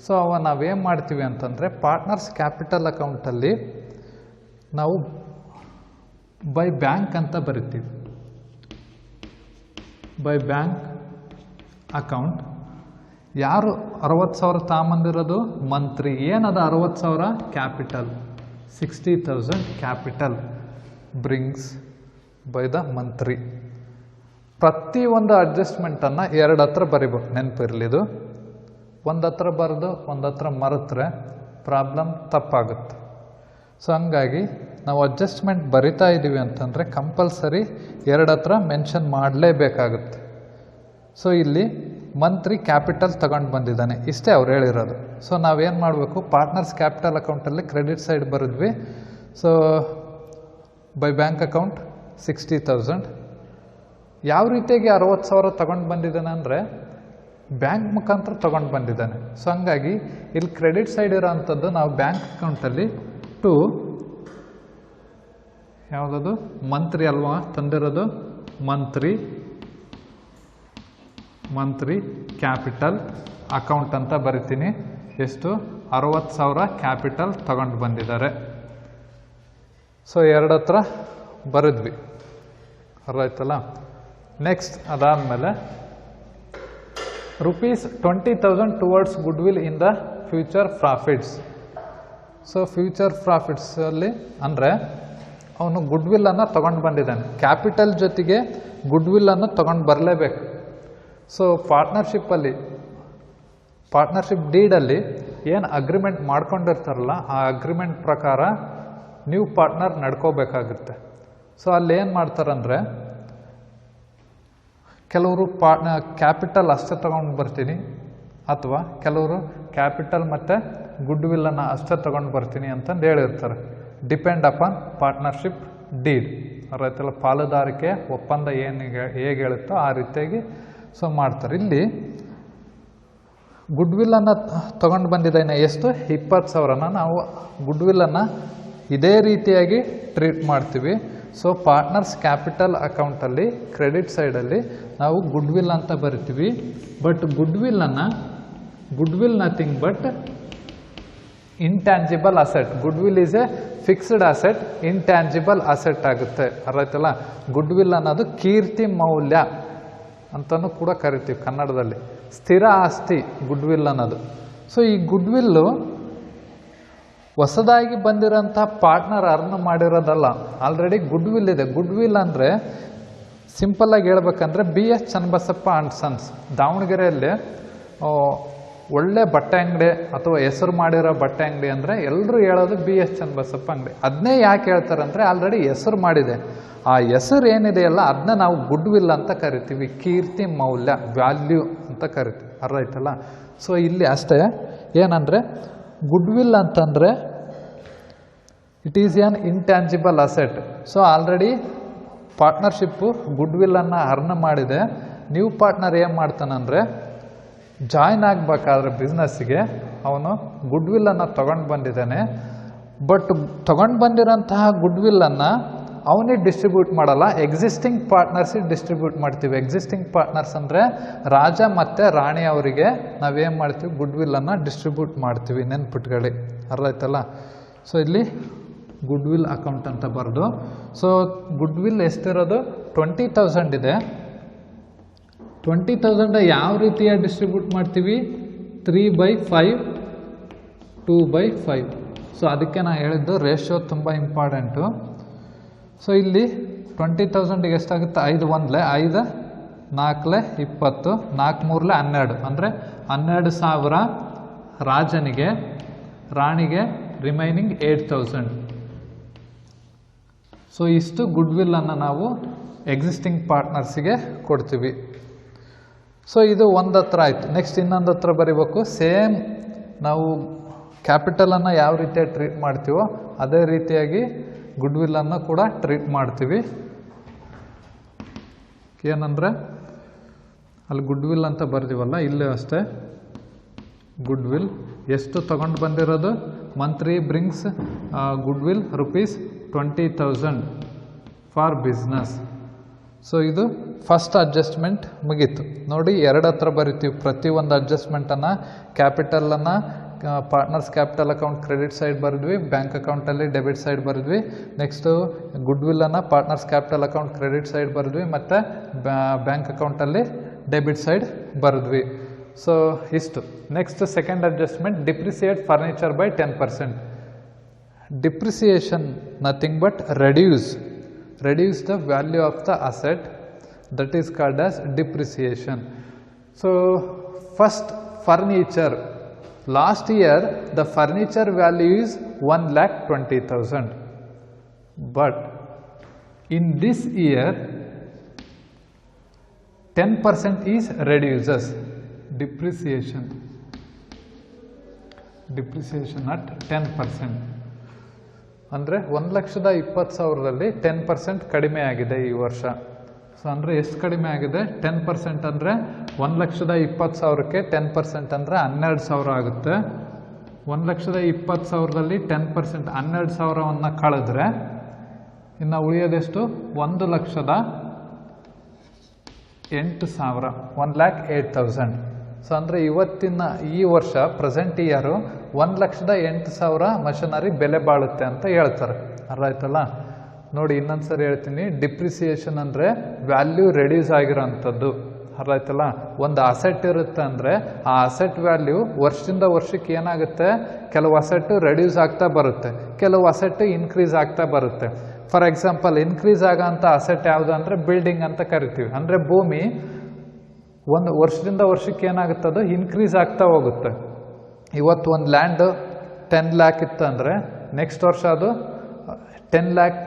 ಸೊ ನಾವೇನು ಮಾಡ್ತೀವಿ ಅಂತಂದರೆ ಪಾರ್ಟ್ನರ್ಸ್ ಕ್ಯಾಪಿಟಲ್ ಅಕೌಂಟಲ್ಲಿ ನಾವು ಬೈ ಬ್ಯಾಂಕ್ ಅಂತ ಬರಿತೀವಿ. ಬೈ ಬ್ಯಾಂಕ್ ಅಕೌಂಟ್ ಯಾರು 60,000 ತಗೊಂಬಂದಿರೋದು? ಮಂತ್ರಿ. ಏನದ 60,000? Capital. 60,000 capital brings by the ಮಂತ್ರಿ. ಪ್ರತಿಯೊಂದು ಅಡ್ಜಸ್ಟ್ಮೆಂಟನ್ನು 2 ಹತ್ರ ಬರಿಬೇಕು, ನೆನಪಿರಲಿದು. ಒಂದು ಹತ್ರ ಬರೆದು ಒಂದು ಹತ್ರ ಮರೆತ್ರೆ ಪ್ರಾಬ್ಲಮ್ ತಪ್ಪಾಗುತ್ತೆ. ಸೊ ಹಂಗಾಗಿ ನಾವು ಅಡ್ಜಸ್ಟ್ಮೆಂಟ್ ಬರಿತಾ ಇದ್ದೀವಿ ಅಂತಂದರೆ ಕಂಪಲ್ಸರಿ 2 ಹತ್ರ ಮೆನ್ಷನ್ ಮಾಡಲೇಬೇಕಾಗುತ್ತೆ. ಸೊ ಇಲ್ಲಿ ಮಂತ್ರಿ ಕ್ಯಾಪಿಟಲ್ ತಗೊಂಡು ಬಂದಿದ್ದಾನೆ, ಇಷ್ಟೇ ಅವ್ರು ಹೇಳಿರೋದು. ಸೊ ನಾವೇನು ಮಾಡಬೇಕು, ಪಾರ್ಟ್ನರ್ಸ್ ಕ್ಯಾಪಿಟಲ್ ಅಕೌಂಟಲ್ಲಿ ಕ್ರೆಡಿಟ್ ಸೈಡ್ ಬರೆದ್ವಿ. So by bank account 60,000. ಯಾವ ರೀತಿಯಾಗಿ 60,000 ತಗೊಂಡು ಬಂದಿದ್ದಾನೆ ಅಂದರೆ ಬ್ಯಾಂಕ್ ಮುಖಾಂತರ ತಗೊಂಡು ಬಂದಿದ್ದಾನೆ. ಸೊ ಹಂಗಾಗಿ ಇಲ್ಲಿ ಕ್ರೆಡಿಟ್ ಸೈಡ್ ಇರೋ ಅಂಥದ್ದು ನಾವು ಬ್ಯಾಂಕ್ ಅಕೌಂಟಲ್ಲಿ ಟು ಯಾವುದದು? ಮಂತ್ರಿ ಅಲ್ವಾ ತಂದಿರೋದು? ಮಂತ್ರಿ ಕ್ಯಾಪಿಟಲ್ ಅಕೌಂಟ್ ಅಂತ ಬರಿತೀನಿ. ಎಷ್ಟು? 60,000 ಕ್ಯಾಪಿಟಲ್ ತಗೊಂಡು ಬಂದಿದ್ದಾರೆ. ಸೊ 2 ಹತ್ರ ಬರೆದ್ವಿ, ಅರ್ಥ. ನೆಕ್ಸ್ಟ್ ಅದಾದಮೇಲೆ ₹20,000 towards goodwill in the future profits. So future ಪ್ರಾಫಿಟ್ಸಲ್ಲಿ ಅಂದರೆ ಅವನು ಗುಡ್ ವಿಲ್ಲನ್ನು ತೊಗೊಂಡು ಬಂದಿದ್ದಾನೆ. ಕ್ಯಾಪಿಟಲ್ ಜೊತೆಗೆ ಗುಡ್ ವಿಲ್ಲನ್ನು ತೊಗೊಂಡು ಬರಲೇಬೇಕು. ಸೊ ಪಾರ್ಟ್ನರ್ಶಿಪ್ ಡೀಡಲ್ಲಿ ಏನು ಅಗ್ರಿಮೆಂಟ್ ಮಾಡ್ಕೊಂಡಿರ್ತಾರಲ್ಲ ಆ ಅಗ್ರಿಮೆಂಟ್ ಪ್ರಕಾರ ನ್ಯೂ ಪಾರ್ಟ್ನರ್ ನಡ್ಕೋಬೇಕಾಗುತ್ತೆ. ಸೊ ಅಲ್ಲಿ ಏನು ಮಾಡ್ತಾರಂದರೆ ಕೆಲವರು ಕ್ಯಾಪಿಟಲ್ ಅಷ್ಟೇ ತೊಗೊಂಡು ಬರ್ತೀನಿ, ಅಥವಾ ಕೆಲವರು ಕ್ಯಾಪಿಟಲ್ ಮತ್ತು ಗುಡ್ ವಿಲ್ಲನ್ನು ಅಷ್ಟೇ ತೊಗೊಂಡು ಬರ್ತೀನಿ ಅಂತಂದು ಹೇಳಿರ್ತಾರೆ. ಡಿಪೆಂಡ್ ಅಪಾನ್ ಪಾರ್ಟ್ನರ್ಶಿಪ್ ಡೀಡ್, ಅರ್ಥಾಯ್ತಲ್ಲ. ಪಾಲುದಾರಿಕೆ ಒಪ್ಪಂದ ಹೇಗೆ ಹೇಳುತ್ತೋ ಆ ರೀತಿಯಾಗಿ ಸೊ ಮಾಡ್ತಾರೆ. ಇಲ್ಲಿ ಗುಡ್ ವಿಲ್ಲನ್ನು ತೊಗೊಂಡು ಬಂದಿದ್ದೇನೆ. ಎಷ್ಟು? 20,000ನ ನಾವು ಗುಡ್ ವಿಲ್ಲನ್ನು ಇದೇ ರೀತಿಯಾಗಿ ಟ್ರೀಟ್ ಮಾಡ್ತೀವಿ. ಸೊ ಪಾರ್ಟ್ನರ್ಸ್ ಕ್ಯಾಪಿಟಲ್ ಅಕೌಂಟಲ್ಲಿ ಕ್ರೆಡಿಟ್ ಸೈಡಲ್ಲಿ ನಾವು ಗುಡ್ ವಿಲ್ ಅಂತ ಬರಿತೀವಿ. But goodwill nothing but intangible asset. Goodwill is a fixed asset, intangible asset ಆಗುತ್ತೆ, ಅರ್ಥಾಯ್ತಲ್ಲ. ಗುಡ್ ವಿಲ್ ಅನ್ನೋದು ಕೀರ್ತಿ ಮೌಲ್ಯ ಅಂತಲೂ ಕೂಡ ಕರಿತೀವಿ ಕನ್ನಡದಲ್ಲಿ. ಸ್ಥಿರ ಆಸ್ತಿ ಗುಡ್ ವಿಲ್ ಅನ್ನೋದು. ಸೊ ಈ ಗುಡ್ ವಿಲ್ಲು ಹೊಸದಾಗಿ ಬಂದಿರೋಂಥ ಪಾರ್ಟ್ನರ್ ಅರ್ನ್ ಮಾಡಿರೋದಲ್ಲ, ಆಲ್ರೆಡಿ ಗುಡ್ ವಿಲ್ ಇದೆ. ಗುಡ್ ವಿಲ್ ಅಂದರೆ ಸಿಂಪಲ್ಲಾಗಿ ಹೇಳ್ಬೇಕಂದ್ರೆ BS ಚನ್ನಬಸಪ್ಪ ಆ್ಯಂಡ್ ಸನ್ಸ್ ದಾವಣಗೆರೆಯಲ್ಲಿ ಒಳ್ಳೆ ಬಟ್ಟೆ ಅಂಗಡಿ ಅಥವಾ ಹೆಸರು ಮಾಡಿರೋ ಬಟ್ಟೆ ಅಂಗಡಿ ಅಂದರೆ ಎಲ್ಲರೂ ಹೇಳೋದು BS ಚನ್ನಬಸಪ್ಪ ಅಂಗಡಿ. ಅದನ್ನೇ ಯಾಕೆ ಹೇಳ್ತಾರೆ ಅಂದರೆ ಆಲ್ರೆಡಿ ಹೆಸರು ಮಾಡಿದೆ. ಆ ಹೆಸರು ಏನಿದೆಯಲ್ಲ ಅದನ್ನ ನಾವು ಗುಡ್ ವಿಲ್ ಅಂತ ಕರಿತೀವಿ, ಕೀರ್ತಿ ಮೌಲ್ಯ, ವ್ಯಾಲ್ಯೂ ಅಂತ ಕರಿತೀವಿ, ಅರ್ಥ ಆಯ್ತಲ್ಲ. ಸೊ ಇಲ್ಲಿ ಅಷ್ಟೇ ಏನಂದರೆ ಗುಡ್ ವಿಲ್ ಅಂತಂದರೆ it is an intangible asset. So already partnership ಗುಡ್ ವಿಲ್ಲನ್ನು ಅರ್ನ್ ಮಾಡಿದೆ. ನ್ಯೂ ಪಾರ್ಟ್ನರ್ ಏನು ಮಾಡ್ತಾನಂದರೆ ಜಾಯ್ನ್ ಆಗಬೇಕಾದ್ರೆ ಬಿಸ್ನೆಸ್ಸಿಗೆ ಅವನು ಗುಡ್ ವಿಲ್ಲನ್ನು ತೊಗೊಂಡು ಬಂದಿದ್ದಾನೆ. ಬಟ್ ತೊಗೊಂಡು ಬಂದಿರೋಂತಹ ಗುಡ್ ವಿಲ್ಲನ್ನು ಅವನಿಗೆ ಡಿಸ್ಟ್ರಿಬ್ಯೂಟ್ ಮಾಡಲ್ಲ, ಎಕ್ಸಿಸ್ಟಿಂಗ್ ಪಾರ್ಟ್ನರ್ಸಿಗೆ ಡಿಸ್ಟ್ರಿಬ್ಯೂಟ್ ಮಾಡ್ತೀವಿ. ಎಕ್ಸಿಸ್ಟಿಂಗ್ ಪಾರ್ಟ್ನರ್ಸ್ ಅಂದರೆ ರಾಜ ಮತ್ತು ರಾಣಿ ಅವರಿಗೆ ನಾವೇನು ಮಾಡ್ತೀವಿ, ಗುಡ್ ವಿಲ್ಲನ್ನು ಡಿಸ್ಟ್ರಿಬ್ಯೂಟ್ ಮಾಡ್ತೀವಿ, ನೆನ್ಪಿಟ್ಕೊಳ್ಳಿ, ಅರ್ಥ ಆಯ್ತಲ್ಲ. ಸೊ ಇಲ್ಲಿ ಗುಡ್ ವಿಲ್ ಅಕೌಂಟ್ ಅಂತ ಬರೆದು, ಸೊ ಗುಡ್ ವಿಲ್ ಎಷ್ಟಿರೋದು 20,000 ಇದೆ. 20,000 ಯಾವ ರೀತಿಯ ಡಿಸ್ಟ್ರಿಬ್ಯೂಟ್ ಮಾಡ್ತೀವಿ, 3/5, 2/5. ಸೊ ಅದಕ್ಕೆ ನಾನು ಹೇಳಿದ್ದು ರೇಷಿಯೋ ತುಂಬ ಇಂಪಾರ್ಟೆಂಟು. ಸೊ ಇಲ್ಲಿ 20,000ಗೆ ಎಷ್ಟಾಗುತ್ತೆ, 5 1 5, 4 20, 4 3 12, ಅಂದರೆ 12,000 ರಾಜನಿಗೆ, ರಾಣಿಗೆ ರಿಮೈನಿಂಗ್ 8,000. ಸೊ ಇಷ್ಟು ಗುಡ್ ವಿಲ್ಲನ್ನು ನಾವು ಎಕ್ಸಿಸ್ಟಿಂಗ್ ಪಾರ್ಟ್ನರ್ಸಿಗೆ ಕೊಡ್ತೀವಿ. ಸೊ ಇದು ಒಂದು ಹತ್ರ ಆಯಿತು. ನೆಕ್ಸ್ಟ್ ಇನ್ನೊಂದು ಹತ್ರ ಬರೀಬೇಕು. ಸೇಮ್ ನಾವು ಕ್ಯಾಪಿಟಲನ್ನು ಯಾವ ರೀತಿಯಾಗಿ ಟ್ರೀಟ್ ಮಾಡ್ತೀವೋ ಅದೇ ರೀತಿಯಾಗಿ ಗುಡ್ ವಿಲ್ಲನ್ನು ಕೂಡ ಟ್ರೀಟ್ ಮಾಡ್ತೀವಿ. ಏನಂದರೆ ಅಲ್ಲಿ ಗುಡ್ ವಿಲ್ ಅಂತ ಬರ್ತೀವಲ್ಲ, ಇಲ್ಲೂ ಅಷ್ಟೇ ಗುಡ್ ವಿಲ್ ಎಷ್ಟು ತಗೊಂಡು ಬಂದಿರೋದು, monthly brings goodwill ₹20,000 for business. So ಇದು ಫಸ್ಟ್ ಅಡ್ಜಸ್ಟ್ಮೆಂಟ್ ಮುಗೀತು. ನೋಡಿ, ಎರಡು ಹತ್ರ ಬರಿತೀವಿ. ಪ್ರತಿಯೊಂದು ಅಡ್ಜಸ್ಟ್ಮೆಂಟನ್ನು ಕ್ಯಾಪಿಟಲನ್ನು partners capital account credit side ಬರೆದ್ವಿ, ಬ್ಯಾಂಕ್ ಅಕೌಂಟಲ್ಲಿ ಡೆಬಿಟ್ ಸೈಡ್ ಬರೆದ್ವಿ. ನೆಕ್ಸ್ಟು ಗುಡ್ ವಿಲ್ಲನ್ನು partners capital account credit side ಬರೆದ್ವಿ ಮತ್ತು ಬ್ಯಾಂಕ್ ಅಕೌಂಟಲ್ಲಿ ಡೆಬಿಟ್ ಸೈಡ್ ಬರೆದ್ವಿ. ಸೊ ಇಷ್ಟು. Next second adjustment, depreciate furniture by 10%. Depreciation nothing but reduce the value of the asset, that is called as depreciation. So first, furniture. Last year the furniture value is 1,20,000, but in this year 10% is reduces depreciation at 10%. ಅಂದರೆ 1,20,000ರಲ್ಲಿ 10% ಕಡಿಮೆ ಆಗಿದೆ ಈ ವರ್ಷ. So ಅಂದರೆ ಎಷ್ಟು ಕಡಿಮೆ ಆಗಿದೆ? 10% ಅಂದರೆ 1,20,000ಕ್ಕೆ 10% ಅಂದರೆ 12,000 ಆಗುತ್ತೆ. 1,20,000ದಲ್ಲಿ 10% 12,000ವನ್ನು ಕಳೆದ್ರೆ ಇನ್ನು ಉಳಿಯೋದೆಷ್ಟು? 1,08,000, 1,08,000. ಸೊ ಅಂದರೆ ಇವತ್ತಿನ ಈ ವರ್ಷ ಪ್ರೆಸೆಂಟ್ ಇಯರು 1,08,000 ಮಷನರಿ ಬೆಲೆ ಬಾಳುತ್ತೆ ಅಂತ ಹೇಳ್ತಾರೆ. ಅರ್ಥ ಆಯ್ತಲ್ಲ? ನೋಡಿ, ಇನ್ನೊಂದ್ಸರಿ ಹೇಳ್ತೀನಿ. ಡಿಪ್ರಿಸಿಯೇಷನ್ ಅಂದರೆ ವ್ಯಾಲ್ಯೂ ರೆಡ್ಯೂಸ್ ಆಗಿರೋಂಥದ್ದು. ಅರ್ಥ ಆಯ್ತಲ್ಲ? ಒಂದು ಅಸೆಟ್ ಇರುತ್ತೆ ಅಂದರೆ ಆ ಅಸೆಟ್ ವ್ಯಾಲ್ಯೂ ವರ್ಷದಿಂದ ವರ್ಷಕ್ಕೆ ಏನಾಗುತ್ತೆ? ಕೆಲವು ಅಸೆಟ್ ರೆಡ್ಯೂಸ್ ಆಗ್ತಾ ಬರುತ್ತೆ, ಕೆಲವು ಅಸೆಟ್ ಇನ್ಕ್ರೀಸ್ ಆಗ್ತಾ ಬರುತ್ತೆ. ಫಾರ್ ಎಕ್ಸಾಂಪಲ್, ಇನ್ಕ್ರೀಸ್ ಆಗೋಂಥ ಅಸೆಟ್ ಯಾವುದು ಅಂದರೆ ಬಿಲ್ಡಿಂಗ್ ಅಂತ ಕರಿತೀವಿ. ಅಂದರೆ ಭೂಮಿ ಒಂದು ವರ್ಷದಿಂದ ವರ್ಷಕ್ಕೆ ಏನಾಗುತ್ತೆ? ಅದು ಇನ್ಕ್ರೀಸ್ ಆಗ್ತಾ ಹೋಗುತ್ತೆ. ಇವತ್ತು ಒಂದು ಲ್ಯಾಂಡ್ 10 lakh ಇತ್ತು ಅಂದರೆ ನೆಕ್ಸ್ಟ್ ವರ್ಷ ಅದು 10 lakh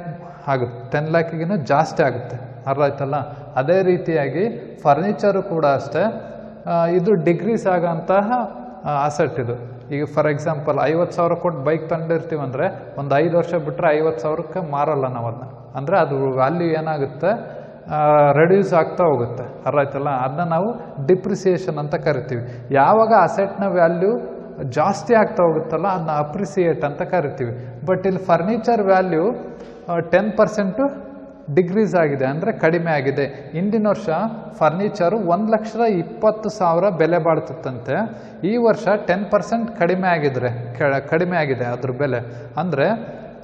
ಆಗುತ್ತೆ, 10 lakhಗಿನ್ನೂ ಜಾಸ್ತಿ ಆಗುತ್ತೆ. ಅರ್ಥ ಆಯ್ತಲ್ಲ? ಅದೇ ರೀತಿಯಾಗಿ ಫರ್ನಿಚರು ಕೂಡ ಅಷ್ಟೇ, ಇದು ಡಿಕ್ರೀಸ್ ಆಗೋಂತಹ ಅಸೆಟ್ ಇದು. ಈಗ ಫಾರ್ ಎಕ್ಸಾಂಪಲ್ 50,000 ಕೊಟ್ಟು ಬೈಕ್ ತಂದಿರ್ತೀವಿ ಅಂದರೆ ಒಂದು 5 ವರ್ಷ ಬಿಟ್ಟರೆ 50,000ಕ್ಕೆ ಮಾರಲ್ಲ ನಾವು ಅದನ್ನ. ಅಂದರೆ ಅದು ವ್ಯಾಲ್ಯೂ ಏನಾಗುತ್ತೆ? ರೆಡ್ಯೂಸ್ ಆಗ್ತಾ ಹೋಗುತ್ತೆ. ಅರ್ಥ ಆಯ್ತಲ್ಲ? ಅದನ್ನ ನಾವು ಡಿಪ್ರಿಸಿಯೇಷನ್ ಅಂತ ಕರಿತೀವಿ. ಯಾವಾಗ ಅಸೆಟ್ನ ವ್ಯಾಲ್ಯೂ ಜಾಸ್ತಿ ಆಗ್ತಾ ಹೋಗುತ್ತಲ್ಲ ಅದನ್ನ ಅಪ್ರಿಸಿಯೇಟ್ ಅಂತ ಕರಿತೀವಿ. ಬಟ್ ಇಲ್ಲಿ ಫರ್ನಿಚರ್ ವ್ಯಾಲ್ಯೂ 10% ಡಿಕ್ರೀಸ್ ಆಗಿದೆ, ಅಂದರೆ ಕಡಿಮೆ ಆಗಿದೆ. ಹಿಂದಿನ ವರ್ಷ ಫರ್ನಿಚರು 1,20,000 ಬೆಲೆ ಬಾಳ್ತಿತ್ತಂತೆ. ಈ ವರ್ಷ 10% ಕಡಿಮೆ ಆಗಿದೆ ಅದ್ರ ಬೆಲೆ. ಅಂದರೆ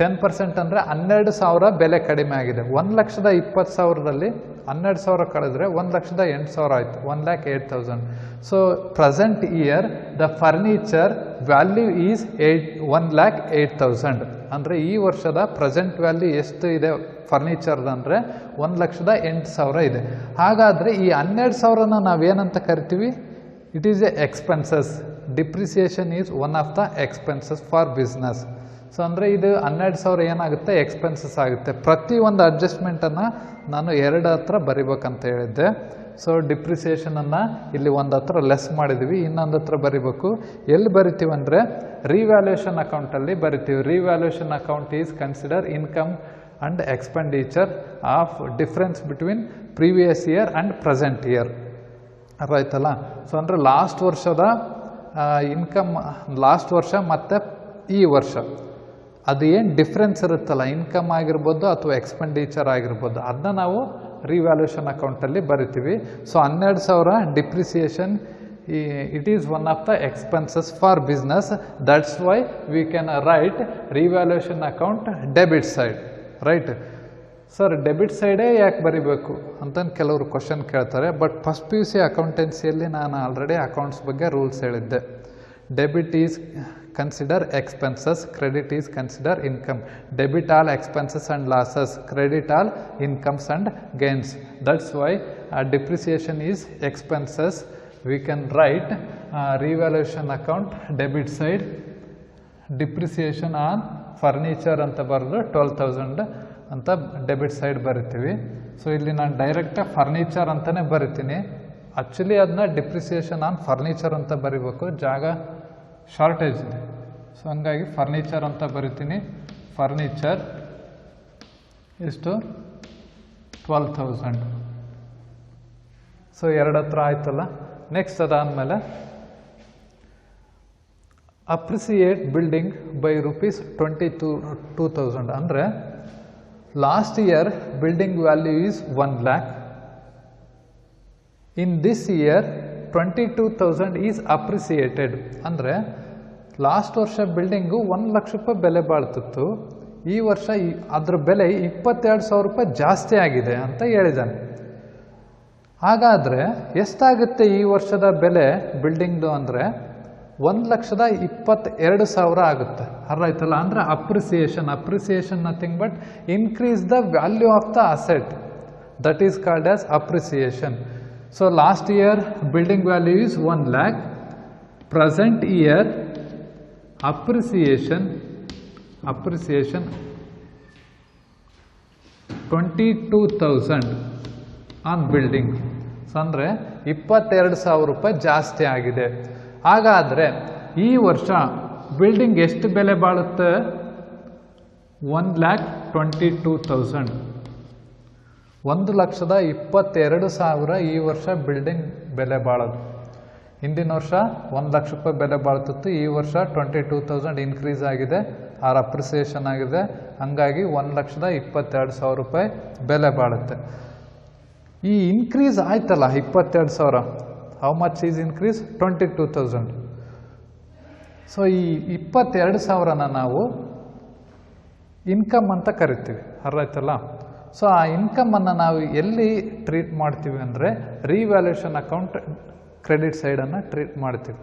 10% ಅಂದರೆ 12,000 ಬೆಲೆ ಕಡಿಮೆ ಆಗಿದೆ. 1,20,000ದಲ್ಲಿ 12,000 ಕಳೆದ್ರೆ 1,08,000 ಆಯಿತು, 1,08,000. So present here the furniture value is 1,08,000. ಅಂದರೆ ಈ ವರ್ಷದ ಪ್ರೆಸೆಂಟ್ ವ್ಯಾಲ್ಯೂ ಎಷ್ಟು ಇದೆ ಫರ್ನಿಚರ್ದು ಅಂದರೆ 1,08,000 ಇದೆ. ಹಾಗಾದರೆ ಈ 12,000ನ ನಾವೇನಂತ ಕರಿತೀವಿ? It is A expenses. Depreciation is one of the expenses for business. So ಅಂದರೆ ಇದು 12,000 ಏನಾಗುತ್ತೆ? ಎಕ್ಸ್ಪೆನ್ಸಸ್ ಆಗುತ್ತೆ. ಪ್ರತಿಯೊಂದು ಅಡ್ಜಸ್ಟ್ಮೆಂಟನ್ನು ನಾನು 2 ಹತ್ರ ಬರಿಬೇಕಂತ ಹೇಳಿದ್ದೆ. ಸೊ ಡಿಪ್ರಿಸಿಯೇಷನನ್ನು ಇಲ್ಲಿ ಒಂದು ಹತ್ರ ಲೆಸ್ ಮಾಡಿದ್ವಿ, ಇನ್ನೊಂದು ಹತ್ರ ಬರಿಬೇಕು. ಎಲ್ಲಿ ಬರಿತೀವಿ ಅಂದರೆ ರಿವ್ಯಾಲ್ಯೂಯೇಷನ್ ಅಕೌಂಟಲ್ಲಿ ಬರಿತೀವಿ. Revaluation account is consider income and expenditure of difference between previous year and present year. ಅರ್ಥ ಆಯ್ತಲ್ಲ? ಸೊ ಅಂದರೆ ಲಾಸ್ಟ್ ವರ್ಷದ ಇನ್ಕಮ್, ಲಾಸ್ಟ್ ವರ್ಷ ಮತ್ತು ಈ ವರ್ಷ ಅದು ಏನು ಡಿಫ್ರೆನ್ಸ್ ಇರುತ್ತಲ್ಲ, ಇನ್ಕಮ್ ಆಗಿರ್ಬೋದು ಅಥವಾ ಎಕ್ಸ್ಪೆಂಡಿಚರ್ ಆಗಿರ್ಬೋದು, ಅದನ್ನ ನಾವು ರಿವ್ಯಾಲ್ಯೂಯೇಷನ್ ಅಕೌಂಟಲ್ಲಿ ಬರಿತೀವಿ. So 12,000 depreciation, it is one of the expenses for business. That's why we can write revaluation account debit side, right? Sir, debit ಸೈಡೇ ಯಾಕೆ ಬರಿಬೇಕು ಅಂತ ಕೆಲವರು ಕ್ವಶನ್ ಕೇಳ್ತಾರೆ. ಬಟ್ ಫಸ್ಟ್ PUC ಅಕೌಂಟೆನ್ಸಿಯಲ್ಲಿ ನಾನು ಆಲ್ರೆಡಿ ಅಕೌಂಟ್ಸ್ ಬಗ್ಗೆ ರೂಲ್ಸ್ ಹೇಳಿದ್ದೆ. Debit is consider expenses, credit is consider income. Debit all expenses and losses, credit all incomes and gains. That's why depreciation is expenses. We can write revaluation account debit side, depreciation on furniture ಅಂತ ಬರೆದು 12,000 ಅಂತ debit side ಬರಿತೀವಿ. So ಇಲ್ಲಿ ನಾನು direct furniture ಅಂತಲೇ ಬರಿತೀನಿ. Actually ಅದನ್ನ depreciation on furniture ಅಂತ ಬರಿಬೇಕು, ಜಾಗ ಶಾರ್ಟೇಜ್ ಇದೆ. ಸೊ ಹಂಗಾಗಿ ಫರ್ನಿಚರ್ ಅಂತ ಬರಿತೀನಿ. ಫರ್ನಿಚರ್ ಎಷ್ಟು 12,000. ಸೊ 2 ಹತ್ರ ಆಯ್ತಲ್ಲ. ನೆಕ್ಸ್ಟ್ ಅದಾದಮೇಲೆ ಅಪ್ರಿಸಿಯೇಟ್ ಬಿಲ್ಡಿಂಗ್ ಬೈ ರುಪೀಸ್ 22,000 ಅಂದರೆ last year building value is 1 lakh. In this year 22,000 is appreciated. ಅಂದರೆ ಲಾಸ್ಟ್ ವರ್ಷ ಬಿಲ್ಡಿಂಗು 1 ಲಕ್ಷ ರೂಪಾಯಿ ಬೆಲೆ ಬಾಳ್ತಿತ್ತು, ಈ ವರ್ಷ ಅದ್ರ ಬೆಲೆ 22,000 ರೂಪಾಯಿ ಜಾಸ್ತಿ ಆಗಿದೆ ಅಂತ ಹೇಳಿದ್ದಾನೆ. ಹಾಗಾದರೆ ಎಷ್ಟಾಗುತ್ತೆ ಈ ವರ್ಷದ ಬೆಲೆ ಬಿಲ್ಡಿಂಗ್ದು ಅಂದರೆ 1,22,000 ಆಗುತ್ತೆ. ಅರ್ಥಾಯ್ತಲ್ಲ. ಅಂದರೆ appreciation nothing but increase the value of the asset, that is called as appreciation. So last year building value is 1 lakh. Present year appreciation 22,000 on building. ಅಂದರೆ 22,000 ರೂಪಾಯಿ ಜಾಸ್ತಿ ಆಗಿದೆ. ಹಾಗಾದರೆ ಈ ವರ್ಷ ಬಿಲ್ಡಿಂಗ್ ಎಷ್ಟು ಬೆಲೆ ಬಾಳುತ್ತೆ? 1,22,000. 1,22,000 ಈ ವರ್ಷ ಬಿಲ್ಡಿಂಗ್ ಬೆಲೆ ಬಾಳೋದು. ಹಿಂದಿನ ವರ್ಷ 1 ಲಕ್ಷ ರೂಪಾಯಿ ಬೆಲೆ ಬಾಳ್ತಿತ್ತು, ಈ ವರ್ಷ 22,000 ಇನ್ಕ್ರೀಸ್ ಆಗಿದೆ, ಆರ್ ಅಪ್ರಿಸಿಯೇಷನ್ ಆಗಿದೆ. ಹಂಗಾಗಿ 1,22,000 ರೂಪಾಯಿ ಬೆಲೆ ಬಾಳುತ್ತೆ. ಈ ಇನ್ಕ್ರೀಸ್ ಆಯ್ತಲ್ಲ 22,000, how much is increase? 22,000. So ಈ 22,000ನ ನಾವು ಇನ್ಕಮ್ ಅಂತ ಕರಿತೀವಿ. ಅರ್ಥಾಯ್ತಲ್ಲ. ಸೊ ಆ ಇನ್ಕಮನ್ನು ನಾವು ಎಲ್ಲಿ ಟ್ರೀಟ್ ಮಾಡ್ತೀವಿ ಅಂದರೆ ರಿವ್ಯಾಲ್ಯೂಷನ್ ಅಕೌಂಟ್ ಕ್ರೆಡಿಟ್ ಸೈಡನ್ನು ಟ್ರೀಟ್ ಮಾಡ್ತೀವಿ.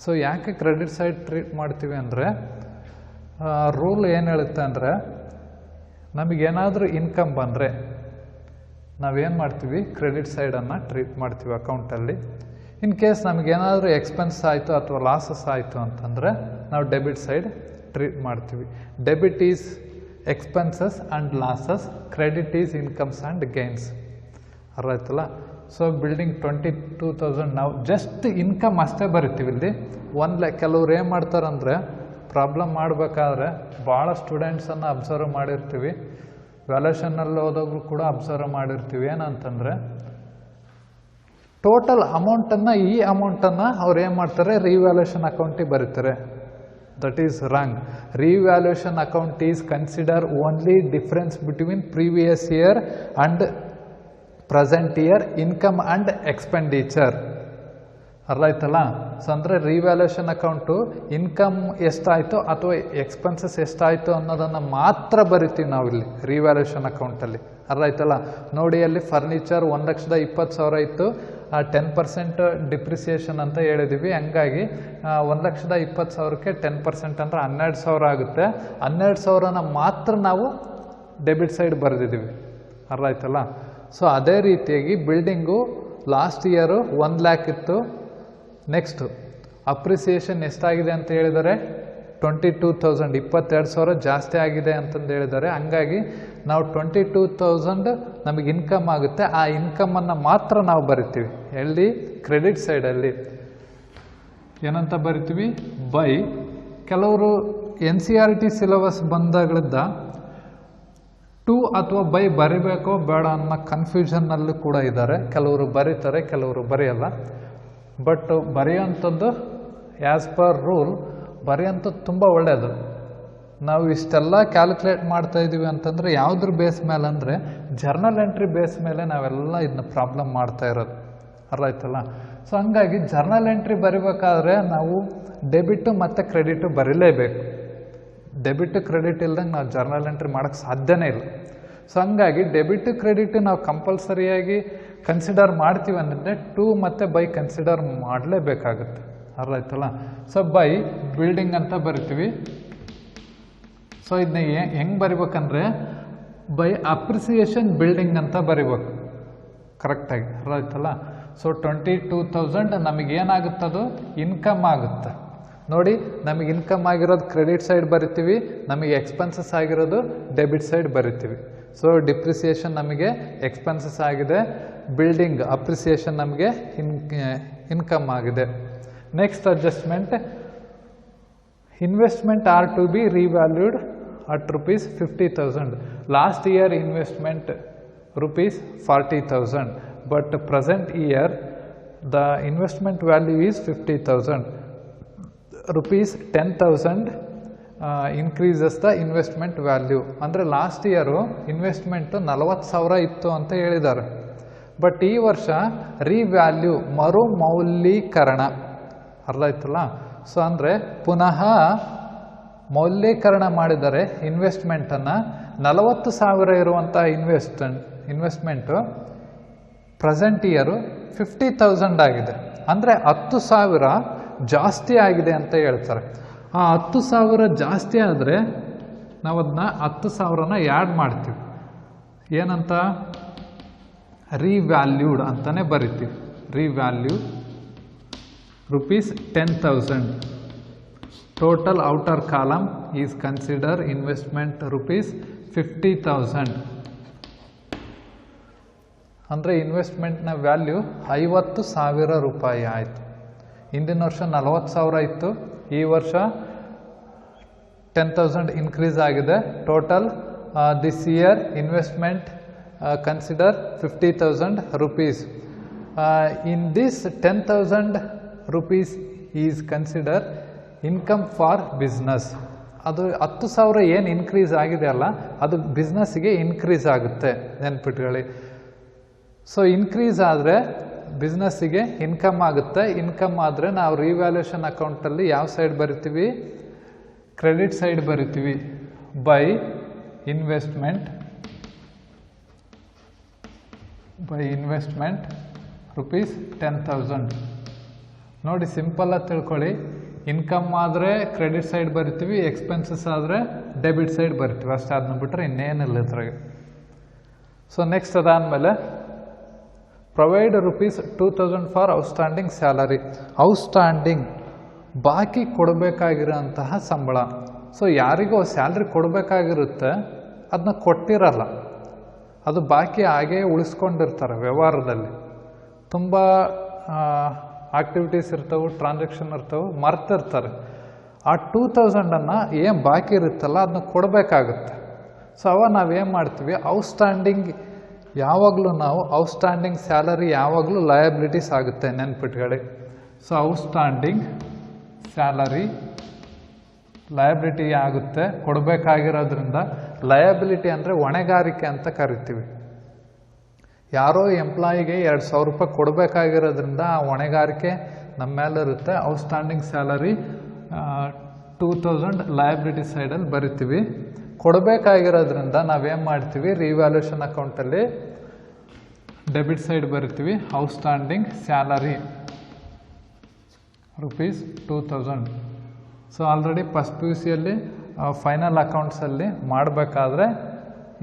ಸೊ ಯಾಕೆ ಕ್ರೆಡಿಟ್ ಸೈಡ್ ಟ್ರೀಟ್ ಮಾಡ್ತೀವಿ ಅಂದರೆ ರೂಲ್ ಏನು ಹೇಳುತ್ತೆ ಅಂದರೆ ನಮಗೇನಾದರೂ ಇನ್ಕಮ್ ಬಂದರೆ ನಾವೇನು ಮಾಡ್ತೀವಿ, ಕ್ರೆಡಿಟ್ ಸೈಡನ್ನು ಟ್ರೀಟ್ ಮಾಡ್ತೀವಿ ಅಕೌಂಟಲ್ಲಿ. ಇನ್ ಕೇಸ್ ನಮಗೇನಾದರೂ ಎಕ್ಸ್ಪೆನ್ಸ್ ಆಯಿತು ಅಥವಾ ಲಾಸಸ್ ಆಯಿತು ಅಂತಂದರೆ ನಾವು ಡೆಬಿಟ್ ಸೈಡ್ ಟ್ರೀಟ್ ಮಾಡ್ತೀವಿ. Debit is expenses and losses, credit is incomes and gains. ಅರ್ಥಾಯ್ತಲ್ಲ. ಸೊ ಬಿಲ್ಡಿಂಗ್ 22,000 ನಾವು ಜಸ್ಟ್ ಇನ್ಕಮ್ ಅಷ್ಟೇ ಬರಿತೀವಿ ಇಲ್ಲಿ. ಕೆಲವ್ರು ಏನು ಮಾಡ್ತಾರಂದರೆ ಪ್ರಾಬ್ಲಮ್ ಮಾಡಬೇಕಾದ್ರೆ ಭಾಳ ಸ್ಟೂಡೆಂಟ್ಸನ್ನು ಅಬ್ಸರ್ವ್ ಮಾಡಿರ್ತೀವಿ, ವ್ಯಾಲ್ಯೂಷನ್ನಲ್ಲಿ ಹೋದಾಗಲೂ ಕೂಡ ಅಬ್ಸರ್ವ್ ಮಾಡಿರ್ತೀವಿ. ಏನಂತಂದರೆ ಟೋಟಲ್ ಅಮೌಂಟನ್ನು ಈ ಅಮೌಂಟನ್ನು ಅವ್ರು ಏನು ಮಾಡ್ತಾರೆ, ರಿವ್ಯಾಲ್ಯೂಷನ್ ಅಕೌಂಟಿಗೆ ಬರೀತಾರೆ. That is wrong. Revaluation account is consider only difference between previous year and present year income and expenditure. ಅರ್ಥಾಯ್ತಲ್ಲ. ಸೊ ಅಂದರೆ ರಿವ್ಯಾಲ್ಯೂಷನ್ ಅಕೌಂಟು ಇನ್ಕಮ್ ಎಷ್ಟಾಯಿತು ಅಥವಾ ಎಕ್ಸ್ಪೆನ್ಸಸ್ ಎಷ್ಟಾಯಿತು ಅನ್ನೋದನ್ನು ಮಾತ್ರ ಬರಿತೀವಿ ನಾವಿಲ್ಲಿ ರಿವ್ಯಾಲ್ಯೂಷನ್ ಅಕೌಂಟಲ್ಲಿ. ಅರ್ಥಾಯ್ತಲ್ಲ. ನೋಡಿ ಅಲ್ಲಿ ಫರ್ನಿಚರ್ 1,20,000 ಇತ್ತು, 10% ಡಿಪ್ರಿಸಿಯೇಷನ್ ಅಂತ ಹೇಳಿದ್ದೀವಿ. ಹಂಗಾಗಿ 1,20,000ಕ್ಕೆ 10% ಅಂದರೆ 12,000 ಆಗುತ್ತೆ. 12,000ನ ಮಾತ್ರ ನಾವು ಡೆಬಿಟ್ ಸೈಡ್ ಬರೆದಿದ್ದೀವಿ. ಅರ್ಥಾಯ್ತಲ್ಲ. ಸೊ ಅದೇ ರೀತಿಯಾಗಿ ಬಿಲ್ಡಿಂಗು ಲಾಸ್ಟ್ ಇಯರು 1 lakh ಇತ್ತು. ನೆಕ್ಸ್ಟು ಅಪ್ರಿಸಿಯೇಷನ್ ಎಷ್ಟಾಗಿದೆ ಅಂತ ಹೇಳಿದರೆ 22,000, 22,000 ಜಾಸ್ತಿ ಆಗಿದೆ ಅಂತಂದು ಹೇಳಿದ್ದಾರೆ. ಹಂಗಾಗಿ ನಾವು 22,000 ನಮಗೆ ಇನ್ಕಮ್ ಆಗುತ್ತೆ. ಆ ಇನ್ಕಮನ್ನು ಮಾತ್ರ ನಾವು ಬರಿತೀವಿ ಎಲ್ಲಿ, ಕ್ರೆಡಿಟ್ ಸೈಡಲ್ಲಿ. ಏನಂತ ಬರಿತೀವಿ? ಬೈ. ಕೆಲವರು NCERT ಸಿಲೆಬಸ್ ಬಂದಾಗಳಿಂದ ಟು ಅಥವಾ ಬೈ ಬರಿಬೇಕೋ ಬೇಡ ಅನ್ನೋ ಕನ್ಫ್ಯೂಷನ್ನಲ್ಲೂ ಕೂಡ ಇದ್ದಾರೆ. ಕೆಲವರು ಬರೀತಾರೆ, ಕೆಲವರು ಬರೆಯಲ್ಲ. ಬಟ್ ಬರೆಯೋಂಥದ್ದು ಆ್ಯಸ್ ಪರ್ ರೂಲ್ ಬರೆಯೋಂಥದ್ದು ತುಂಬ ಒಳ್ಳೆಯದು. ನಾವು ಇಷ್ಟೆಲ್ಲ ಕ್ಯಾಲ್ಕುಲೇಟ್ ಮಾಡ್ತಾ ಇದ್ದೀವಿ ಅಂತಂದರೆ ಯಾವುದ್ರ ಬೇಸ್ ಮೇಲೆ ಅಂದರೆ ಜರ್ನಲ್ ಎಂಟ್ರಿ ಬೇಸ್ ಮೇಲೆ ನಾವೆಲ್ಲ ಇದನ್ನ ಪ್ರಾಬ್ಲಮ್ ಮಾಡ್ತಾ ಇರೋದು. ಅರ್ಥಾಯ್ತಲ್ಲ. ಸೊ ಹಂಗಾಗಿ ಜರ್ನಲ್ ಎಂಟ್ರಿ ಬರಿಬೇಕಾದ್ರೆ ನಾವು ಡೆಬಿಟು ಮತ್ತು ಕ್ರೆಡಿಟು ಬರೀಲೇಬೇಕು. ಡೆಬಿಟ್ ಕ್ರೆಡಿಟ್ ಇಲ್ದಂಗೆ ನಾವು ಜರ್ನಲ್ ಎಂಟ್ರಿ ಮಾಡೋಕ್ಕೆ ಸಾಧ್ಯನೇ ಇಲ್ಲ. ಸೊ ಹಂಗಾಗಿ ಡೆಬಿಟ್ ಕ್ರೆಡಿಟ್ ನಾವು ಕಂಪಲ್ಸರಿಯಾಗಿ ಕನ್ಸಿಡರ್ ಮಾಡ್ತೀವಿ ಅಂದರೆ ಟು ಮತ್ತು ಬೈ ಕನ್ಸಿಡರ್ ಮಾಡಲೇಬೇಕಾಗುತ್ತೆ. ಅರ್ಥಾಯ್ತಲ್ಲ. ಸೊ ಬೈ ಬಿಲ್ಡಿಂಗ್ ಅಂತ ಬರಿತೀವಿ. ಸೊ ಇದನ್ನ ಹೆಂಗೆ ಬರಿಬೇಕಂದ್ರೆ ಬೈ ಅಪ್ರಿಸಿಯೇಷನ್ ಬಿಲ್ಡಿಂಗ್ ಅಂತ ಬರಿಬೇಕು ಕರೆಕ್ಟಾಗಿ. ಅರ್ಥಾಯ್ತಲ್ಲ. ಸೊ 22,000 ನಮಗೇನಾಗುತ್ತದು ಇನ್ಕಮ್ ಆಗುತ್ತೆ. ನೋಡಿ, ನಮಗೆ ಇನ್ಕಮ್ ಆಗಿರೋದು ಕ್ರೆಡಿಟ್ ಸೈಡ್ ಬರಿತೀವಿ, ನಮಗೆ ಎಕ್ಸ್ಪೆನ್ಸಸ್ ಆಗಿರೋದು ಡೆಬಿಟ್ ಸೈಡ್ ಬರಿತೀವಿ. ಸೊ ಡಿಪ್ರಿಸಿಯೇಷನ್ ನಮಗೆ ಎಕ್ಸ್ಪೆನ್ಸಸ್ ಆಗಿದೆ, ಬಿಲ್ಡಿಂಗ್ ಅಪ್ರಿಸಿಯೇಷನ್ ನಮಗೆ ಇನ್ಕಮ್ ಆಗಿದೆ. Next adjustment, investment are to be revalued at rupees 50,000. Last year investment rupees 40,000, but present year the investment value is 50,000. Rupees 10,000 increases the investment value. ಅಂದರೆ last year investment 40,000 ಇತ್ತು ಅಂತ ಹೇಳಿದ್ದಾರೆ. But ಈ ವರ್ಷ revalue ಮರು ಮೌಲ್ಯೀಕರಣ, ಅರ್ಥ ಆಯ್ತಲ್ಲ? ಸೊ ಅಂದರೆ ಪುನಃ ಮೌಲ್ಯೀಕರಣ ಮಾಡಿದರೆ ಇನ್ವೆಸ್ಟ್ಮೆಂಟನ್ನು 40,000 ಇರುವಂಥ ಇನ್ವೆಸ್ಟ್ಮೆಂಟು ಪ್ರೆಸೆಂಟ್ ಇಯರು 50,000 ಆಗಿದೆ. ಅಂದರೆ 10,000 ಜಾಸ್ತಿ ಆಗಿದೆ ಅಂತ ಹೇಳ್ತಾರೆ. ಆ 10,000 ಜಾಸ್ತಿ ಆದರೆ ನಾವು ಅದನ್ನ 10,000ನ ಆ್ಯಡ್ ಮಾಡ್ತೀವಿ. ಏನಂತ? ರಿವ್ಯಾಲ್ಯೂಡ್ ಅಂತಲೇ ಬರಿತೀವಿ. Revalue rupees 10,000. Total outer column is consider investment rupees 50,000. ಅಂದರೆ ಇನ್ವೆಸ್ಟ್ಮೆಂಟ್ನ ವ್ಯಾಲ್ಯೂ 50,000 ರೂಪಾಯಿ ಆಯಿತು. ಹಿಂದಿನ ವರ್ಷ 40,000 ಇತ್ತು, ಈ ವರ್ಷ 10,000 ಇನ್ಕ್ರೀಸ್ ಆಗಿದೆ. Total this year investment consider 50,000 rupees. In this 10,000 rupees is consider income for business. ಅದು 10,000 ಏನು ಇನ್ಕ್ರೀಸ್ ಆಗಿದೆ ಅಲ್ಲ, ಅದು ಬಿಸ್ನೆಸ್ಸಿಗೆ ಇನ್ಕ್ರೀಸ್ ಆಗುತ್ತೆ, ನೆನ್ಪಿಟ್ಕೊಳ್ಳಿ. ಸೊ ಇನ್ಕ್ರೀಸ್ ಆದರೆ ಬಿಸ್ನೆಸ್ಸಿಗೆ ಇನ್ಕಮ್ ಆಗುತ್ತೆ. ಇನ್ಕಮ್ ಆದರೆ ನಾವು ರಿವ್ಯಾಲ್ಯೂಷನ್ ಅಕೌಂಟಲ್ಲಿ ಯಾವ ಸೈಡ್ ಬರಿತೀವಿ? ಕ್ರೆಡಿಟ್ ಸೈಡ್ ಬರಿತೀವಿ. By investment rupees 10,000. ನೋಡಿ, ಸಿಂಪಲ್ಲಾಗಿ ತಿಳ್ಕೊಳ್ಳಿ. ಇನ್ಕಮ್ ಆದರೆ ಕ್ರೆಡಿಟ್ ಸೈಡ್ ಬರಿತೀವಿ, ಎಕ್ಸ್ಪೆನ್ಸಸ್ ಆದರೆ ಡೆಬಿಟ್ ಸೈಡ್ ಬರಿತೀವಿ, ಅಷ್ಟೇ. ಅದನ್ನ ಬಿಟ್ಟರೆ ಇನ್ನೇನಿಲ್ಲ ಇದ್ರಾಗೆ. ಸೊ ನೆಕ್ಸ್ಟ್ ಅದಾದಮೇಲೆ provide rupees 2,000 for outstanding salary. Outstanding ಬಾಕಿ ಕೊಡಬೇಕಾಗಿರೋಂತಹ ಸಂಬಳ. ಸೊ ಯಾರಿಗೋ ಸ್ಯಾಲ್ರಿ ಕೊಡಬೇಕಾಗಿರುತ್ತೆ, ಅದನ್ನ ಕೊಟ್ಟಿರಲ್ಲ, ಅದು ಬಾಕಿ ಹಾಗೇ ಉಳಿಸ್ಕೊಂಡಿರ್ತಾರೆ. ವ್ಯವಹಾರದಲ್ಲಿ ತುಂಬ ಆಕ್ಟಿವಿಟೀಸ್ ಇರ್ತವೆ, ಟ್ರಾನ್ಸಾಕ್ಷನ್ ಇರ್ತವೆ, ಮರ್ತಿರ್ತಾರೆ. ಆ 2,000ಅನ್ನು ಏನು ಬಾಕಿ ಇರುತ್ತಲ್ಲ ಅದನ್ನ ಕೊಡಬೇಕಾಗುತ್ತೆ. ಸೊ ಅವಾಗ ನಾವೇನು ಮಾಡ್ತೀವಿ? ಔಟ್ಸ್ಟ್ಯಾಂಡಿಂಗ್ ಯಾವಾಗಲೂ ನಾವು ಔಟ್ಸ್ಟ್ಯಾಂಡಿಂಗ್ ಸ್ಯಾಲರಿ ಯಾವಾಗಲೂ ಲಯಬಿಲಿಟೀಸ್ ಆಗುತ್ತೆ, ನೆನ್ಪಿಟ್ಕೊಳ್ಳಿ. ಸೊ ಔಟ್ಸ್ಟ್ಯಾಂಡಿಂಗ್ ಸ್ಯಾಲರಿ ಲಯಬಿಲಿಟಿ ಆಗುತ್ತೆ, ಕೊಡಬೇಕಾಗಿರೋದ್ರಿಂದ. ಲಯಬಿಲಿಟಿ ಅಂದರೆ ಹೊಣೆಗಾರಿಕೆ ಅಂತ ಕರಿತೀವಿ. ಯಾರೋ ಎಂಪ್ಲಾಯಿಗೆ 2,000 ರೂಪಾಯಿ ಕೊಡಬೇಕಾಗಿರೋದ್ರಿಂದ ಆ ಹೊಣೆಗಾರಿಕೆ ನಮ್ಮ ಮೇಲೆ ಇರುತ್ತೆ. ಔಟ್ಸ್ಟ್ಯಾಂಡಿಂಗ್ ಸ್ಯಾಲರಿ 2,000 ಲಯಬಿಲಿಟಿ ಸೈಡಲ್ಲಿ ಬರಿತೀವಿ. ಕೊಡಬೇಕಾಗಿರೋದ್ರಿಂದ ನಾವೇನು ಮಾಡ್ತೀವಿ? ರಿವ್ಯಾಲ್ಯೂಷನ್ ಅಕೌಂಟಲ್ಲಿ ಡೆಬಿಟ್ ಸೈಡ್ ಬರಿತೀವಿ. Outstanding salary rupees 2,000. So already first PUCಯಲ್ಲಿ ಫೈನಲ್ ಅಕೌಂಟ್ಸಲ್ಲಿ ಮಾಡಬೇಕಾದ್ರೆ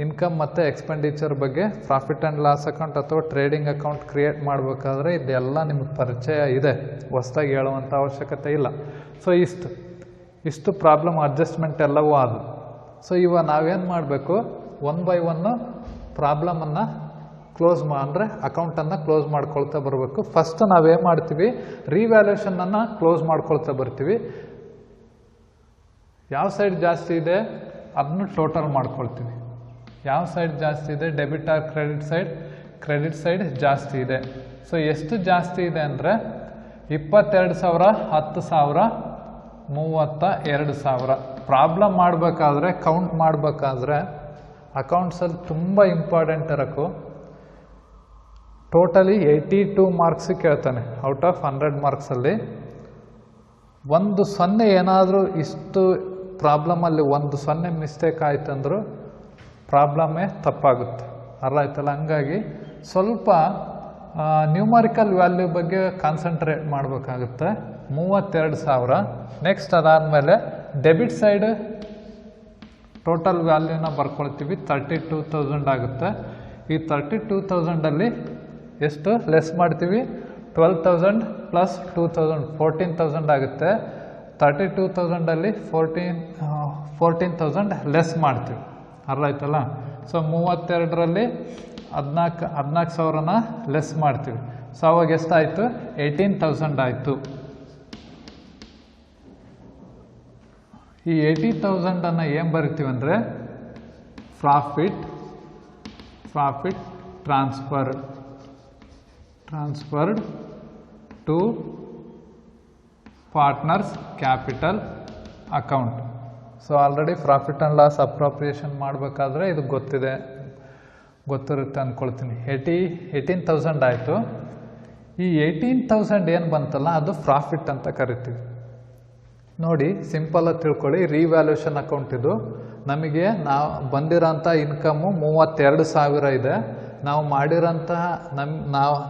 ಇನ್ಕಮ್ ಮತ್ತು ಎಕ್ಸ್ಪೆಂಡಿಚರ್ ಬಗ್ಗೆ ಪ್ರಾಫಿಟ್ ಆ್ಯಂಡ್ ಲಾಸ್ ಅಕೌಂಟ್ ಅಥವಾ ಟ್ರೇಡಿಂಗ್ ಅಕೌಂಟ್ ಕ್ರಿಯೇಟ್ ಮಾಡಬೇಕಾದ್ರೆ ಇದೆಲ್ಲ ನಿಮಗೆ ಪರಿಚಯ ಇದೆ, ಹೊಸ್ದಾಗಿ ಹೇಳುವಂಥ ಅವಶ್ಯಕತೆ ಇಲ್ಲ. ಸೊ ಇಷ್ಟು ಪ್ರಾಬ್ಲಮ್ ಅಡ್ಜಸ್ಟ್ಮೆಂಟ್ ಎಲ್ಲವೂ ಆದವು. ಸೊ ಇವಾಗ ನಾವೇನು ಮಾಡಬೇಕು? 1 by 1 ಪ್ರಾಬ್ಲಮನ್ನು ಕ್ಲೋಸ್ ಅಂದರೆ ಅಕೌಂಟನ್ನು ಕ್ಲೋಸ್ ಮಾಡ್ಕೊಳ್ತಾ ಬರಬೇಕು. ಫಸ್ಟ್ ನಾವೇನು ಮಾಡ್ತೀವಿ? ರಿವ್ಯಾಲ್ಯೂಷನನ್ನು ಕ್ಲೋಸ್ ಮಾಡ್ಕೊಳ್ತಾ ಬರ್ತೀವಿ. ಯಾವ ಸೈಡ್ ಜಾಸ್ತಿ ಇದೆ ಅದನ್ನು ಟೋಟಲ್ ಮಾಡ್ಕೊಳ್ತೀವಿ. ಯಾವ ಸೈಡ್ ಜಾಸ್ತಿ ಇದೆ? Debit R credit side? Credit side ಜಾಸ್ತಿ ಇದೆ. ಸೊ ಎಷ್ಟು ಜಾಸ್ತಿ ಇದೆ ಅಂದರೆ 22,000, 10,000, 32,000. ಪ್ರಾಬ್ಲಮ್ ಮಾಡಬೇಕಾದ್ರೆ, ಕೌಂಟ್ ಮಾಡಬೇಕಾದ್ರೆ ಅಕೌಂಟ್ಸಲ್ಲಿ ತುಂಬ ಇಂಪಾರ್ಟೆಂಟ್ ಇರೋಕ್ಕೂ ಟೋಟಲಿ 82 ಮಾರ್ಕ್ಸ್ ಕೇಳ್ತಾನೆ ಔಟ್ ಆಫ್ 100 ಮಾರ್ಕ್ಸಲ್ಲಿ. 1 ಏನಾದರೂ ಇಷ್ಟು ಪ್ರಾಬ್ಲಮಲ್ಲಿ 1 ಮಿಸ್ಟೇಕ್ ಆಯ್ತಂದ್ರೂ ಪ್ರಾಬ್ಲಮ್ಮೇ ತಪ್ಪಾಗುತ್ತೆ, ಅರ್ಥ ಆಯ್ತಲ್ಲ? ಹಂಗಾಗಿ ಸ್ವಲ್ಪ ನ್ಯೂಮರಿಕಲ್ ವ್ಯಾಲ್ಯೂ ಬಗ್ಗೆ ಕಾನ್ಸಂಟ್ರೇಟ್ ಮಾಡಬೇಕಾಗುತ್ತೆ. 32,000. ನೆಕ್ಸ್ಟ್ ಅದಾದಮೇಲೆ ಡೆಬಿಟ್ ಸೈಡ್ ಟೋಟಲ್ ವ್ಯಾಲ್ಯೂನ ಬರ್ಕೊಳ್ತೀವಿ. 32,000 ಆಗುತ್ತೆ. ಈ 32,000ಅಲ್ಲಿ ಎಷ್ಟು ಲೆಸ್ ಮಾಡ್ತೀವಿ? 12,000 ಪ್ಲಸ್ 2,000 14,000 ಆಗುತ್ತೆ. 32,000 14,000 ಲೆಸ್ ಮಾಡ್ತೀವಿ, ಅರ್ಥ ಆಯ್ತಲ್ಲ. ಸೊ 32ರಲ್ಲಿ 14,000ನ ಲೆಸ್ ಮಾಡ್ತೀವಿ. ಸೊ ಅವಾಗ ಎಷ್ಟಾಯಿತು? 18,000 ಆಯಿತು. ಈ 80,000 ಏನು ಬರಿತೀವಿ ಅಂದರೆ profit transferred to partners capital account. So already profit and loss appropriation ಮಾಡಬೇಕಾದ್ರೆ ಇದು ಗೊತ್ತಿರುತ್ತೆ ಅಂದ್ಕೊಳ್ತೀನಿ. 18,000 ಆಯಿತು. ಈ 18,000 ಏನು ಬಂತಲ್ಲ ಅದು ಪ್ರಾಫಿಟ್ ಅಂತ ಕರಿತೀವಿ. ನೋಡಿ, ಸಿಂಪಲಾಗಿ ತಿಳ್ಕೊಳ್ಳಿ. ರಿವ್ಯಾಲ್ಯೂಷನ್ ಅಕೌಂಟ್ ಇದು. ನಮಗೆ ನಾವು ಬಂದಿರೋಂಥ ಇನ್ಕಮ್ಮು 32,000 ಇದೆ. ನಾವು ಮಾಡಿರೋಂತಹ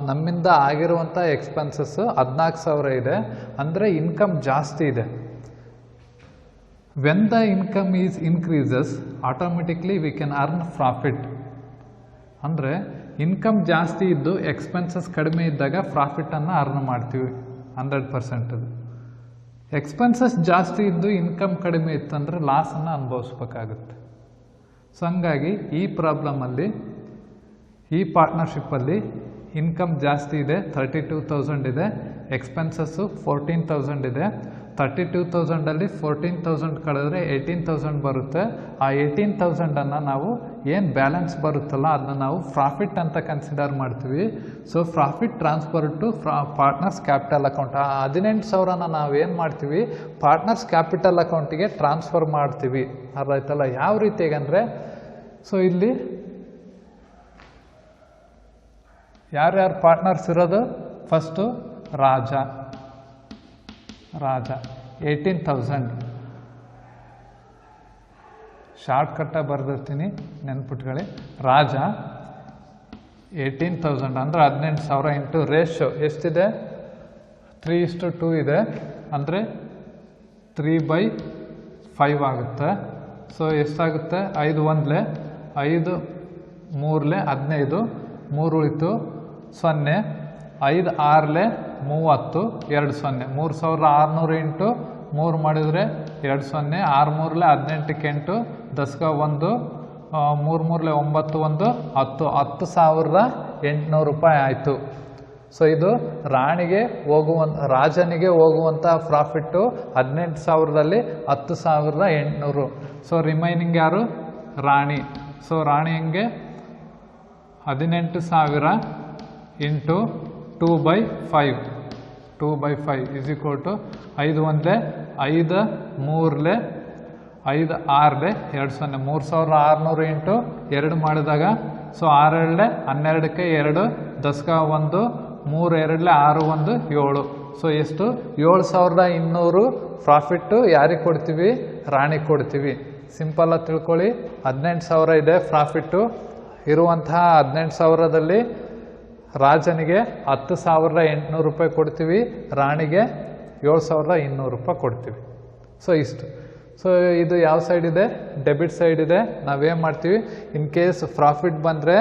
ನಮ್ಮಿಂದ ಆಗಿರುವಂಥ ಎಕ್ಸ್ಪೆನ್ಸಸ್ಸು 14,000 ಇದೆ. ಅಂದರೆ ಇನ್ಕಮ್ ಜಾಸ್ತಿ ಇದೆ. When the income is increases automatically we can earn profit. ಅಂದರೆ ಇನ್ಕಮ್ ಜಾಸ್ತಿ ಇದ್ದು ಎಕ್ಸ್ಪೆನ್ಸಸ್ ಕಡಿಮೆ ಇದ್ದಾಗ ಪ್ರಾಫಿಟನ್ನು ಅರ್ನ್ ಮಾಡ್ತೀವಿ 100%. ಎಕ್ಸ್ಪೆನ್ಸಸ್ ಜಾಸ್ತಿ ಇದ್ದು ಇನ್ಕಮ್ ಕಡಿಮೆ ಇತ್ತಂದರೆ ಲಾಸನ್ನು ಅನುಭವಿಸ್ಬೇಕಾಗುತ್ತೆ. ಸೊ ಹಂಗಾಗಿ ಈ ಪ್ರಾಬ್ಲಮಲ್ಲಿ, ಈ ಪಾರ್ಟ್ನರ್ಶಿಪ್ಪಲ್ಲಿ ಇನ್ಕಮ್ ಜಾಸ್ತಿ ಇದೆ, 32,000 ಇದೆ, ಎಕ್ಸ್ಪೆನ್ಸಸ್ಸು 14,000 ಇದೆ. 32,000ಅಲ್ಲಿ 14,000 ಕಳೆದ್ರೆ 18,000 ಬರುತ್ತೆ. ಆ 18,000ಅನ್ನು ನಾವು ಏನು ಬ್ಯಾಲೆನ್ಸ್ ಬರುತ್ತಲ್ಲ ಅದನ್ನ ನಾವು ಪ್ರಾಫಿಟ್ ಅಂತ ಕನ್ಸಿಡರ್ ಮಾಡ್ತೀವಿ. So profit transfer to partners capital account. ಆ 18,000ನ ನಾವು ಏನು ಮಾಡ್ತೀವಿ? ಪಾರ್ಟ್ನರ್ಸ್ ಕ್ಯಾಪಿಟಲ್ ಅಕೌಂಟಿಗೆ ಟ್ರಾನ್ಸ್ಫರ್ ಮಾಡ್ತೀವಿ. ಅರ್ಥ ಆಯ್ತಲ್ಲ? ಯಾವ ರೀತಿಯಾಗಿ ಅಂದರೆ, ಸೊ ಇಲ್ಲಿ ಯಾರ್ಯಾರು ಪಾರ್ಟ್ನರ್ಸ್ ಇರೋದು? ಫಸ್ಟು ರಾಜ 18,000. ಶಾರ್ಟ್ಕಟ್ಟಾಗಿ ಬರೆದಿರ್ತೀನಿ, ನೆನ್ಪಿಟ್ಕೊಳ್ಳಿ. ರಾಜ 18,000 ಅಂದರೆ 18,000 ಇಂಟು ರೇಷೋ ಎಷ್ಟಿದೆ? 3:2 ಇದೆ. ಅಂದರೆ 3/5 ಆಗುತ್ತೆ. ಸೊ ಎಷ್ಟಾಗುತ್ತೆ? 5 1 5 3 15 3 ಉಳಿತು 0 5 6 30 2 0 3,600 ಇಂಟು 3 ಮಾಡಿದರೆ 2 0 6 3 18ಕ್ಕೆ 8 10ಗೆ 1 3 3 9 1 10 10,800 ರೂಪಾಯಿ ಆಯಿತು. ಸೊ ಇದು ರಾಜನಿಗೆ ಹೋಗುವಂಥ ಪ್ರಾಫಿಟ್ಟು 18,000ದಲ್ಲಿ 10,800. ಸೊ ರಿಮೈನಿಂಗ್ ಯಾರು? ರಾಣಿ. ಸೊ ರಾಣಿ ಹೆಂಗೆ? 18,000 into 2/5 is equal to 5 1 5 3 5 6 2 0 3,600 into 2 ಮಾಡಿದಾಗ, ಸೊ 6 2 12ಕ್ಕೆ 2 10ಗೆ 1 3 2 6 1 7. ಸೊ ಎಷ್ಟು? 7,200 ಪ್ರಾಫಿಟ್ಟು ಯಾರಿಗೆ ಕೊಡ್ತೀವಿ? ರಾಣಿಗೆ ಕೊಡ್ತೀವಿ. ಸಿಂಪಲಾಗಿ ತಿಳ್ಕೊಳ್ಳಿ. 18,000 ಇದೆ ಪ್ರಾಫಿಟ್ಟು. ಇರುವಂತಹ 18,000ದಲ್ಲಿ ರಾಜನಿಗೆ 10,800 ರೂಪಾಯಿ ಕೊಡ್ತೀವಿ, ರಾಣಿಗೆ 7,200 ರೂಪಾಯಿ ಕೊಡ್ತೀವಿ. ಸೊ ಇಷ್ಟು. ಸೊ ಇದು ಯಾವ ಸೈಡ್ ಇದೆ? ಡೆಬಿಟ್ ಸೈಡ್ ಇದೆ. ನಾವೇನು ಮಾಡ್ತೀವಿ? ಇನ್ ಕೇಸ್ ಪ್ರಾಫಿಟ್ ಬಂದರೆ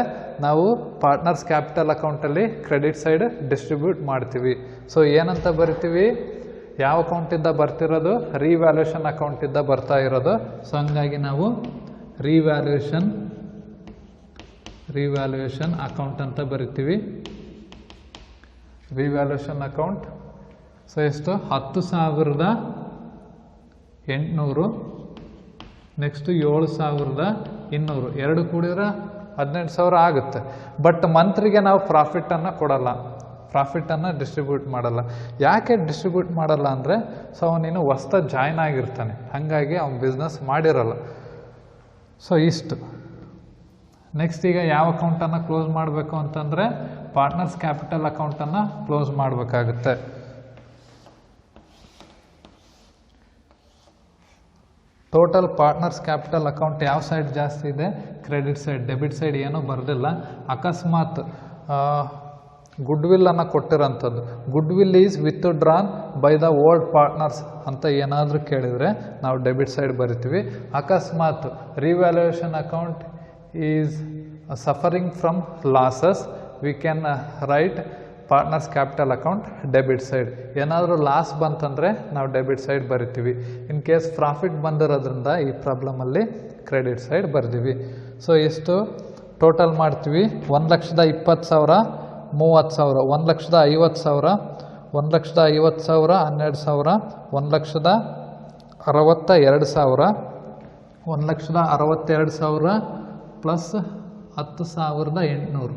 ನಾವು ಪಾರ್ಟ್ನರ್ಸ್ ಕ್ಯಾಪಿಟಲ್ ಅಕೌಂಟಲ್ಲಿ ಕ್ರೆಡಿಟ್ ಸೈಡ್ ಡಿಸ್ಟ್ರಿಬ್ಯೂಟ್ ಮಾಡ್ತೀವಿ. ಸೊ ಏನಂತ ಬರಿತೀವಿ? ಯಾವ ಅಕೌಂಟಿಂದ ಬರ್ತಿರೋದು? ರಿವ್ಯಾಲ್ಯೂಷನ್ ಅಕೌಂಟಿಂದ ಬರ್ತಾ ಇರೋದು. ಸೊ ಹಂಗಾಗಿ ನಾವು ರಿವ್ಯಾಲ್ಯೂಯೇಷನ್ ಅಕೌಂಟ್ ಅಂತ ಬರಿತೀವಿ. Revaluation account. ಸೊ ಎಷ್ಟು? 10,800 ನೆಕ್ಸ್ಟು 7,200 ಎರಡು ಕೂಡಿದ್ರೆ 18,000 ಆಗುತ್ತೆ. ಬಟ್ ಮಂತ್ರಿಗೆ ನಾವು ಪ್ರಾಫಿಟನ್ನು ಕೊಡಲ್ಲ, ಪ್ರಾಫಿಟನ್ನು ಡಿಸ್ಟ್ರಿಬ್ಯೂಟ್ ಮಾಡಲ್ಲ. ಯಾಕೆ ಡಿಸ್ಟ್ರಿಬ್ಯೂಟ್ ಮಾಡಲ್ಲ ಅಂದರೆ, ಸೊ ಅವನೇನು ಹೊಸ್ದಾಗಿ ಜಾಯ್ನ್ ಆಗಿರ್ತಾನೆ, ಹಾಗಾಗಿ ಅವ್ನು ಬಿಸ್ನೆಸ್ ಮಾಡಿರಲ್ಲ. ಸೊ ಇಷ್ಟು. ನೆಕ್ಸ್ಟ್ ಈಗ ಯಾವ ಅಕೌಂಟನ್ನು ಕ್ಲೋಸ್ ಮಾಡಬೇಕು ಅಂತಂದರೆ ಪಾರ್ಟ್ನರ್ಸ್ ಕ್ಯಾಪಿಟಲ್ ಅಕೌಂಟನ್ನು ಕ್ಲೋಸ್ ಮಾಡಬೇಕಾಗುತ್ತೆ. ಟೋಟಲ್ ಪಾರ್ಟ್ನರ್ಸ್ ಕ್ಯಾಪಿಟಲ್ ಅಕೌಂಟ್ ಯಾವ ಸೈಡ್ ಜಾಸ್ತಿ ಇದೆ? Credit side. ಡೆಬಿಟ್ ಸೈಡ್ ಏನೂ ಬರೆದಿಲ್ಲ. ಅಕಸ್ಮಾತ್ ಗುಡ್ ವಿಲ್ಲನ್ನು ಕೊಟ್ಟಿರೋಂಥದ್ದು, goodwill is withdrawn by the old partners ಅಂತ ಏನಾದರೂ ಕೇಳಿದರೆ ನಾವು ಡೆಬಿಟ್ ಸೈಡ್ ಬರಿತೀವಿ. ಅಕಸ್ಮಾತ್ revaluation account is suffering from losses, we can write partners capital account debit side. ಏನಾದರೂ ಲಾಸ್ ಬಂತಂದರೆ ನಾವು ಡೆಬಿಟ್ ಸೈಡ್ ಬರಿತೀವಿ. ಇನ್ ಕೇಸ್ ಪ್ರಾಫಿಟ್ ಬಂದಿರೋದ್ರಿಂದ ಈ ಪ್ರಾಬ್ಲಮಲ್ಲಿ ಕ್ರೆಡಿಟ್ ಸೈಡ್ ಬರ್ತೀವಿ. ಸೊ ಎಷ್ಟು ಟೋಟಲ್ ಮಾಡ್ತೀವಿ? 1,20,000, 30,000, 1,50,000, 1,50,000, 12,000, 1,62,000, 1,62,000 ಪ್ಲಸ್ 10,800,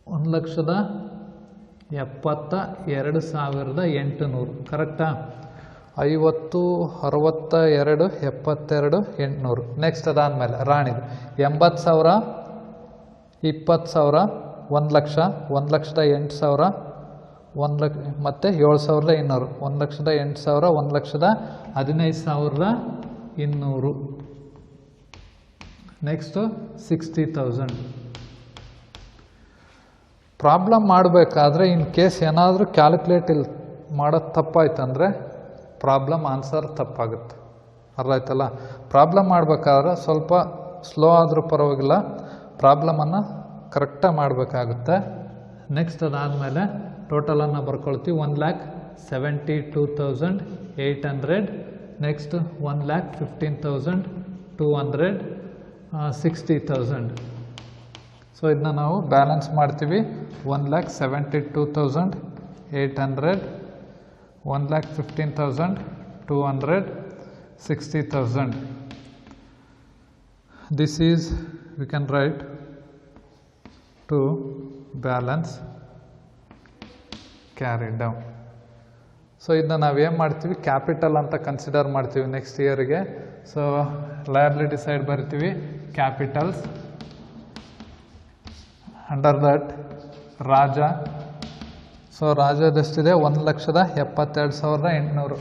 1,72,800. ಕರೆಕ್ಟಾ? 50, 62, 72, 800. ನೆಕ್ಸ್ಟ್ ಅದಾದಮೇಲೆ ರಾಣಿದು 80,000, 20,000, 1,00,000, 1,08,000, 1,00,000 ಮತ್ತು 7,200, 1,08,000, 1,15,200. ನೆಕ್ಸ್ಟು 60,000. ಪ್ರಾಬ್ಲಮ್ ಮಾಡಬೇಕಾದ್ರೆ ಇನ್ ಕೇಸ್ ಏನಾದರೂ ಕ್ಯಾಲ್ಕುಲೇಟ್ ಮಾಡೋದು ತಪ್ಪಾಯ್ತಂದರೆ ಪ್ರಾಬ್ಲಮ್ ಆನ್ಸರ್ ತಪ್ಪಾಗುತ್ತೆ. ಅರ್ಥ ಆಯ್ತಲ್ಲ? ಪ್ರಾಬ್ಲಮ್ ಮಾಡಬೇಕಾದ್ರೆ ಸ್ವಲ್ಪ ಸ್ಲೋ ಆದರೂ ಪರವಾಗಿಲ್ಲ, ಪ್ರಾಬ್ಲಮನ್ನು ಕರೆಕ್ಟಾಗಿ ಮಾಡಬೇಕಾಗುತ್ತೆ. ನೆಕ್ಸ್ಟ್ ಅದಾದಮೇಲೆ ಟೋಟಲನ್ನು ಬರ್ಕೊಳ್ತೀವಿ. 1,72,800. ನೆಕ್ಸ್ಟ್ 1,15,200, 60,000. ಸೊ ಇದನ್ನ ನಾವು ಬ್ಯಾಲೆನ್ಸ್ ಮಾಡ್ತೀವಿ. 1,72,800, 1,15,200, 60,000. This is, we can write to balance carry down. So ಇದನ್ನ ನಾವೇನು ಮಾಡ್ತೀವಿ? ಕ್ಯಾಪಿಟಲ್ ಅಂತ ಕನ್ಸಿಡರ್ ಮಾಡ್ತೀವಿ ನೆಕ್ಸ್ಟ್ ಇಯರ್ಗೆ. ಸೊ ಲಯಬಿಲಿಟಿ ಸೈಡ್ ಬರ್ತೀವಿ capitals. Under that Raja. So ರಾಜದೆಷ್ಟಿದೆ? 1,72,800,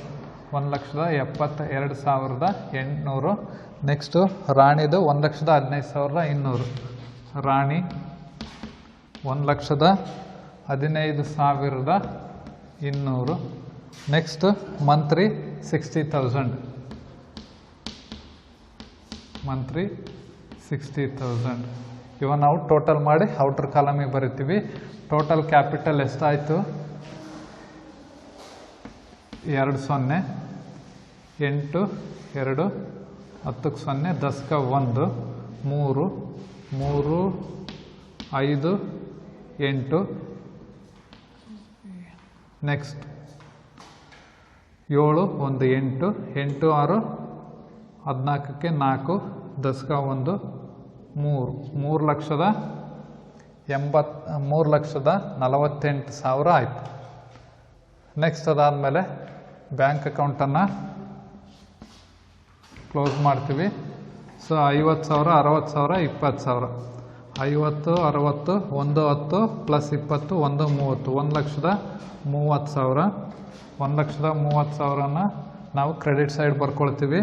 1,72,800. ನೆಕ್ಸ್ಟು ರಾಣಿದು 1,15,200. ರಾಣಿ 1,15,200. ನೆಕ್ಸ್ಟ್ ಮಂತ್ರಿ 60,000, ಮಂತ್ರಿ 60,000. ಇವಾಗ ನಾವು ಟೋಟಲ್ ಮಾಡಿ ಔಟರ್ ಕಾಲಮಿಗೆ ಬರಿತೀವಿ. ಟೋಟಲ್ ಕ್ಯಾಪಿಟಲ್ ಎಷ್ಟಾಯಿತು? 2 0, 8, 2, 10, 0, 10, 1, 3, 3, 5, 8. ನೆಕ್ಸ್ಟ್ 7, 1, 8, 8, 6, 14ಕ್ಕೆ 4, 10, 1, 3,48,000 ಆಯಿತು. ನೆಕ್ಸ್ಟ್ ಅದಾದಮೇಲೆ ಬ್ಯಾಂಕ್ ಅಕೌಂಟನ್ನು ಕ್ಲೋಸ್ ಮಾಡ್ತೀವಿ. ಸೊ 50,000, 60,000, 20,000. 50, 60, 1, 10 ಪ್ಲಸ್ 20, 1, 30, 1,30,000. 1,30,000ನ ನಾವು ಕ್ರೆಡಿಟ್ ಸೈಡ್ ಬರ್ಕೊಳ್ತೀವಿ.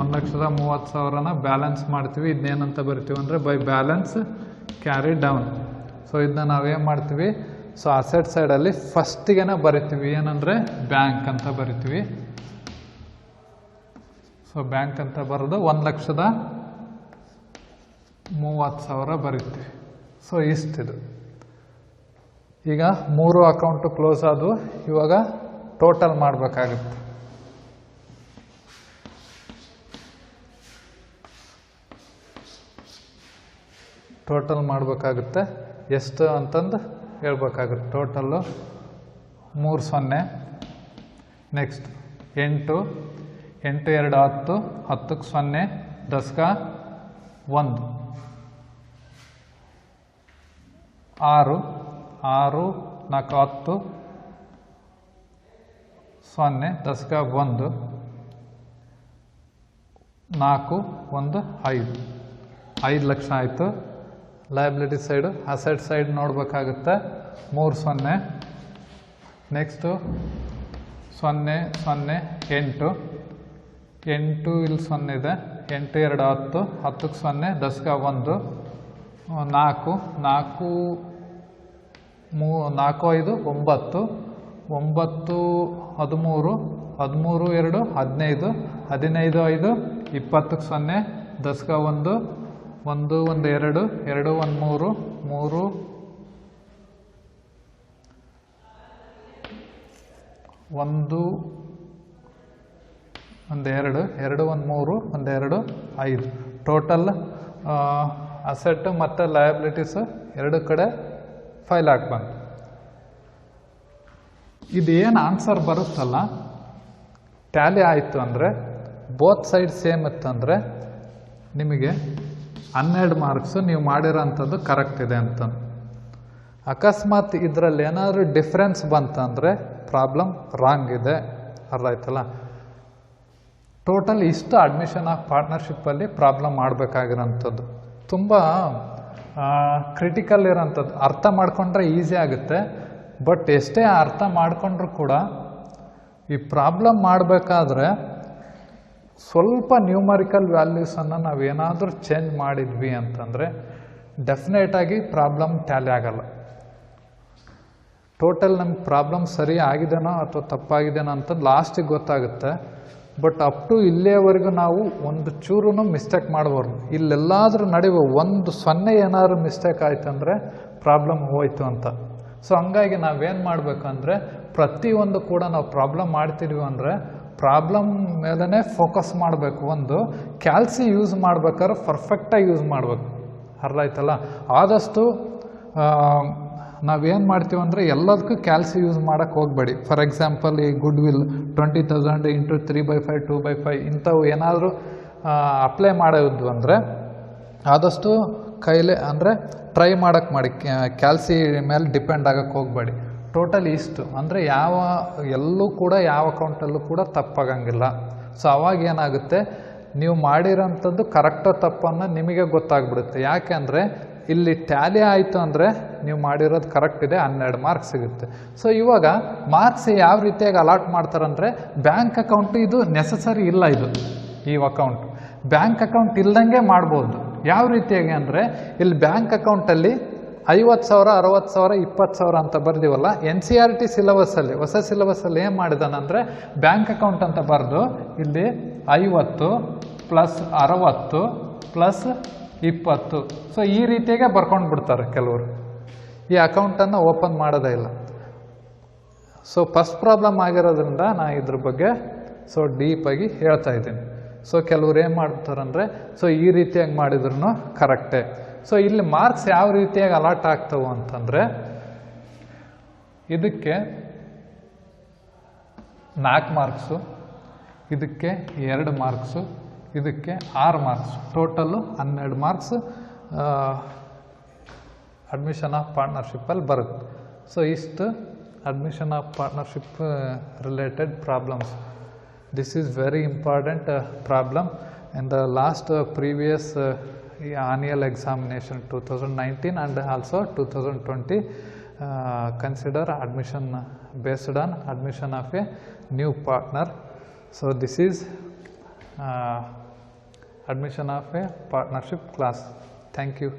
1,30,000ನ ಬ್ಯಾಲೆನ್ಸ್ ಮಾಡ್ತೀವಿ. ಇದನ್ನೇನಂತ ಬರಿತೀವಿ ಅಂದರೆ by balance carry down. So ಇದನ್ನ ನಾವೇನು ಮಾಡ್ತೀವಿ? ಸೊ ಅಸೆಟ್ ಸೈಡಲ್ಲಿ ಫಸ್ಟಿಗೆನೇ ಬರಿತೀವಿ. ಏನಂದರೆ ಬ್ಯಾಂಕ್ ಅಂತ ಬರಿತೀವಿ. ಸೊ ಬ್ಯಾಂಕ್ ಅಂತ ಬರೆದು 1,30,000 ಬರಿತೀವಿ. ಸೊ ಇಷ್ಟಿದು. ಈಗ 3 ಅಕೌಂಟು ಕ್ಲೋಸ್ ಆದವು. ಇವಾಗ ಟೋಟಲ್ ಮಾಡಬೇಕಾಗುತ್ತೆ. ಟೋಟಲ್ ಮಾಡಬೇಕಾಗುತ್ತೆ. ಎಷ್ಟು ಅಂತಂದು ಹೇಳ್ಬೇಕಾಗುತ್ತೆ. ಟೋಟಲ್ಲು 3 0. ನೆಕ್ಸ್ಟ್ 8, 8, 2, 10, 10, 0, 10, 1, 6, 6, 4, 10, 0, 10, 1, 4, 1, 5. 5 ಲಕ್ಷ ಆಯಿತು. Liability side. ಅಸೆಟ್ ಸೈಡ್ ನೋಡಬೇಕಾಗುತ್ತೆ. 3 0. ನೆಕ್ಸ್ಟು 0, 0, 8, 8 ಇಲ್ಲಿ 0 ಇದೆ. 8, 2, 10, 10, 0, 10, 1, 4, 4, 4, 5, 9, 9, 13, 13, 2, 15, 15, 5, 20, 0, 10, 1, 1, 1, 2, 2, 1, 3, 3, ಒಂದು ಎರಡು 1 3 2 5 ಟೋಟಲ್ ಅಸೆಟ್ ಮತ್ತು ಲಯಬಿಲಿಟೀಸ್ ಎರಡು ಕಡೆ 5 lakh ಬಂತು. ಇದೇನು ಆನ್ಸರ್ ಬರುತ್ತಲ್ಲ ಟ್ಯಾಲಿ ಆಯಿತು ಅಂದರೆ ಬೋತ್ ಸೈಡ್ ಸೇಮ್ ಇತ್ತಂದರೆ ನಿಮಗೆ 12 ಮಾರ್ಕ್ಸು ನೀವು ಮಾಡಿರೋಂಥದ್ದು ಕರೆಕ್ಟ್ ಇದೆ ಅಂತ. ಅಕಸ್ಮಾತ್ ಇದರಲ್ಲಿ ಏನಾದರೂ ಡಿಫ್ರೆನ್ಸ್ ಬಂತಂದರೆ ಪ್ರಾಬ್ಲಮ್ ರಾಂಗ್ ಇದೆ, ಅರ್ಥ ಆಯ್ತಲ್ಲ. ಟೋಟಲ್ ಇಷ್ಟು ಅಡ್ಮಿಷನ್ ಆಫ್ ಪಾರ್ಟ್ನರ್ಶಿಪ್ಪಲ್ಲಿ ಪ್ರಾಬ್ಲಮ್ ಮಾಡಬೇಕಾಗಿರೋಂಥದ್ದು ತುಂಬ ಕ್ರಿಟಿಕಲ್ ಇರೋಂಥದ್ದು. ಅರ್ಥ ಮಾಡಿಕೊಂಡ್ರೆ ಈಸಿ ಆಗುತ್ತೆ, ಬಟ್ ಎಷ್ಟೇ ಅರ್ಥ ಮಾಡಿಕೊಂಡ್ರೂ ಕೂಡ ಈ ಪ್ರಾಬ್ಲಮ್ ಮಾಡಬೇಕಾದ್ರೆ ಸ್ವಲ್ಪ ನ್ಯೂಮರಿಕಲ್ ವ್ಯಾಲ್ಯೂಸನ್ನು ನಾವೇನಾದರೂ ಚೇಂಜ್ ಮಾಡಿದ್ವಿ ಅಂತಂದರೆ ಡೆಫಿನೆಟಾಗಿ ಪ್ರಾಬ್ಲಮ್ ಟ್ಯಾಲಿ ಆಗಲ್ಲ. ಟೋಟಲ್ ನಮ್ಗೆ ಪ್ರಾಬ್ಲಮ್ ಸರಿ ಆಗಿದೆನೋ ಅಥವಾ ತಪ್ಪಾಗಿದೆನೋ ಅಂತ ಲಾಸ್ಟಿಗೆ ಗೊತ್ತಾಗುತ್ತೆ. ಬಟ್ ಅಪ್ ಟು ಇಲ್ಲಿಯವರೆಗೂ ನಾವು ಒಂದು ಚೂರು ಮಿಸ್ಟೇಕ್ ಮಾಡಬಾರ್ದು. ಇಲ್ಲೆಲ್ಲಾದರೂ ನಡೆಯುವ 1 ಏನಾದರೂ ಮಿಸ್ಟೇಕ್ ಆಯ್ತಂದರೆ ಪ್ರಾಬ್ಲಮ್ ಹೋಯ್ತು ಅಂತ. ಸೊ ಹಂಗಾಗಿ ನಾವೇನು ಮಾಡಬೇಕಂದ್ರೆ ಪ್ರತಿಯೊಂದು ಕೂಡ ನಾವು ಪ್ರಾಬ್ಲಮ್ ಮಾಡ್ತಿದ್ವಿ ಅಂದರೆ ಪ್ರಾಬ್ಲಮ್ ಮೇಲೇ ಫೋಕಸ್ ಮಾಡಬೇಕು. ಒಂದು ಕ್ಯಾಲ್ಸಿ ಯೂಸ್ ಮಾಡ್ಬೇಕಾದ್ರೆ ಪರ್ಫೆಕ್ಟಾಗಿ ಯೂಸ್ ಮಾಡಬೇಕು, ಅರ್ಥ ಆಯ್ತಲ್ಲ. ಆದಷ್ಟು ನಾವೇನು ಮಾಡ್ತೀವಿ ಅಂದರೆ ಎಲ್ಲದಕ್ಕೂ ಕ್ಯಾಲ್ಸಿ ಯೂಸ್ ಮಾಡೋಕ್ಕೆ ಹೋಗಬೇಡಿ. ಫಾರ್ ಎಕ್ಸಾಂಪಲ್ ಈ ಗುಡ್ ವಿಲ್ 20,000 ಇಂಟು 3/5 2/5 ಇಂಥವು ಏನಾದರೂ ಅಪ್ಲೈ ಮಾಡೋದು ಅಂದರೆ ಆದಷ್ಟು ಕೈಲೇ ಅಂದರೆ ಟ್ರೈ ಮಾಡೋಕ್ಕೆ ಮಾಡಿ, ಕ್ಯಾಲ್ಸಿ ಮೇಲೆ ಡಿಪೆಂಡ್ ಆಗೋಕ್ಕೆ ಹೋಗಬೇಡಿ. ಟೋಟಲ್ ಇಷ್ಟು ಅಂದರೆ ಎಲ್ಲೂ ಕೂಡ ಯಾವ ಅಕೌಂಟಲ್ಲೂ ಕೂಡ ತಪ್ಪಾಗಂಗಿಲ್ಲ. ಸೊ ಅವಾಗ ಏನಾಗುತ್ತೆ, ನೀವು ಮಾಡಿರೋಂಥದ್ದು ಕರೆಕ್ಟೋ ತಪ್ಪನ್ನು ನಿಮಗೆ ಗೊತ್ತಾಗ್ಬಿಡುತ್ತೆ. ಯಾಕೆ ಅಂದರೆ ಇಲ್ಲಿ ಟ್ಯಾಲಿ ಆಯಿತು ಅಂದರೆ ನೀವು ಮಾಡಿರೋದು ಕರೆಕ್ಟ್ ಇದೆ, 12 ಮಾರ್ಕ್ಸ್ ಸಿಗುತ್ತೆ. ಸೊ ಇವಾಗ ಮಾರ್ಕ್ಸ್ ಯಾವ ರೀತಿಯಾಗಿ ಅಲಾಟ್ ಮಾಡ್ತಾರಂದರೆ ಬ್ಯಾಂಕ್ ಅಕೌಂಟು ಇದು ನೆಸಸರಿ ಇಲ್ಲ. ಇದು ಈ ಅಕೌಂಟ್ ಬ್ಯಾಂಕ್ ಅಕೌಂಟ್ ಇಲ್ದಂಗೆ ಮಾಡ್ಬೋದು. ಯಾವ ರೀತಿಯಾಗಿ ಅಂದರೆ ಇಲ್ಲಿ ಬ್ಯಾಂಕ್ ಅಕೌಂಟಲ್ಲಿ 50,000 60,000 20,000 ಅಂತ ಬರ್ದಿವಲ್ಲ, NCERT ಸಿಲೆಬಸ್ಸಲ್ಲಿ ಹೊಸ ಸಿಲೆಬಸ್ಸಲ್ಲಿ ಏನು ಮಾಡಿದಾನಂದರೆ ಬ್ಯಾಂಕ್ ಅಕೌಂಟ್ ಅಂತ ಬರೆದು ಇಲ್ಲಿ 50 + 60 + 20. ಸೊ ಈ ರೀತಿಯಾಗೆ ಬರ್ಕೊಂಡು ಬಿಡ್ತಾರೆ ಕೆಲವರು. ಈ ಅಕೌಂಟನ್ನು ಓಪನ್ ಮಾಡೋದೇ ಇಲ್ಲ. ಸೊ ಫಸ್ಟ್ ಪ್ರಾಬ್ಲಮ್ ಆಗಿರೋದ್ರಿಂದ ನಾನು ಇದ್ರ ಬಗ್ಗೆ ಡೀಪಾಗಿ ಹೇಳ್ತಾ ಇದ್ದೀನಿ. ಸೊ ಕೆಲವ್ರು ಏನು ಮಾಡ್ತಾರಂದರೆ ಈ ರೀತಿಯಾಗಿ ಮಾಡಿದ್ರು ಕರೆಕ್ಟೇ. ಸೊ ಇಲ್ಲಿ ಮಾರ್ಕ್ಸ್ ಯಾವ ರೀತಿಯಾಗಿ ಅಲಾಟ್ ಆಗ್ತವೆ ಅಂತಂದರೆ ಇದಕ್ಕೆ 4 ಮಾರ್ಕ್ಸು, ಇದಕ್ಕೆ 2 ಮಾರ್ಕ್ಸು, ಇದಕ್ಕೆ 6 marks, total 12 marks admission of ಪಾರ್ಟ್ನರ್ಶಿಪ್ಪಲ್ಲಿ ಬರುತ್ತೆ. ಸೊ ಇಷ್ಟು admission of partnership related problems. This is very important problem in the last previous annual examination 2019 and also 2020 consider admission based on admission of a new partner. So this is admission of a partnership class. Thank you.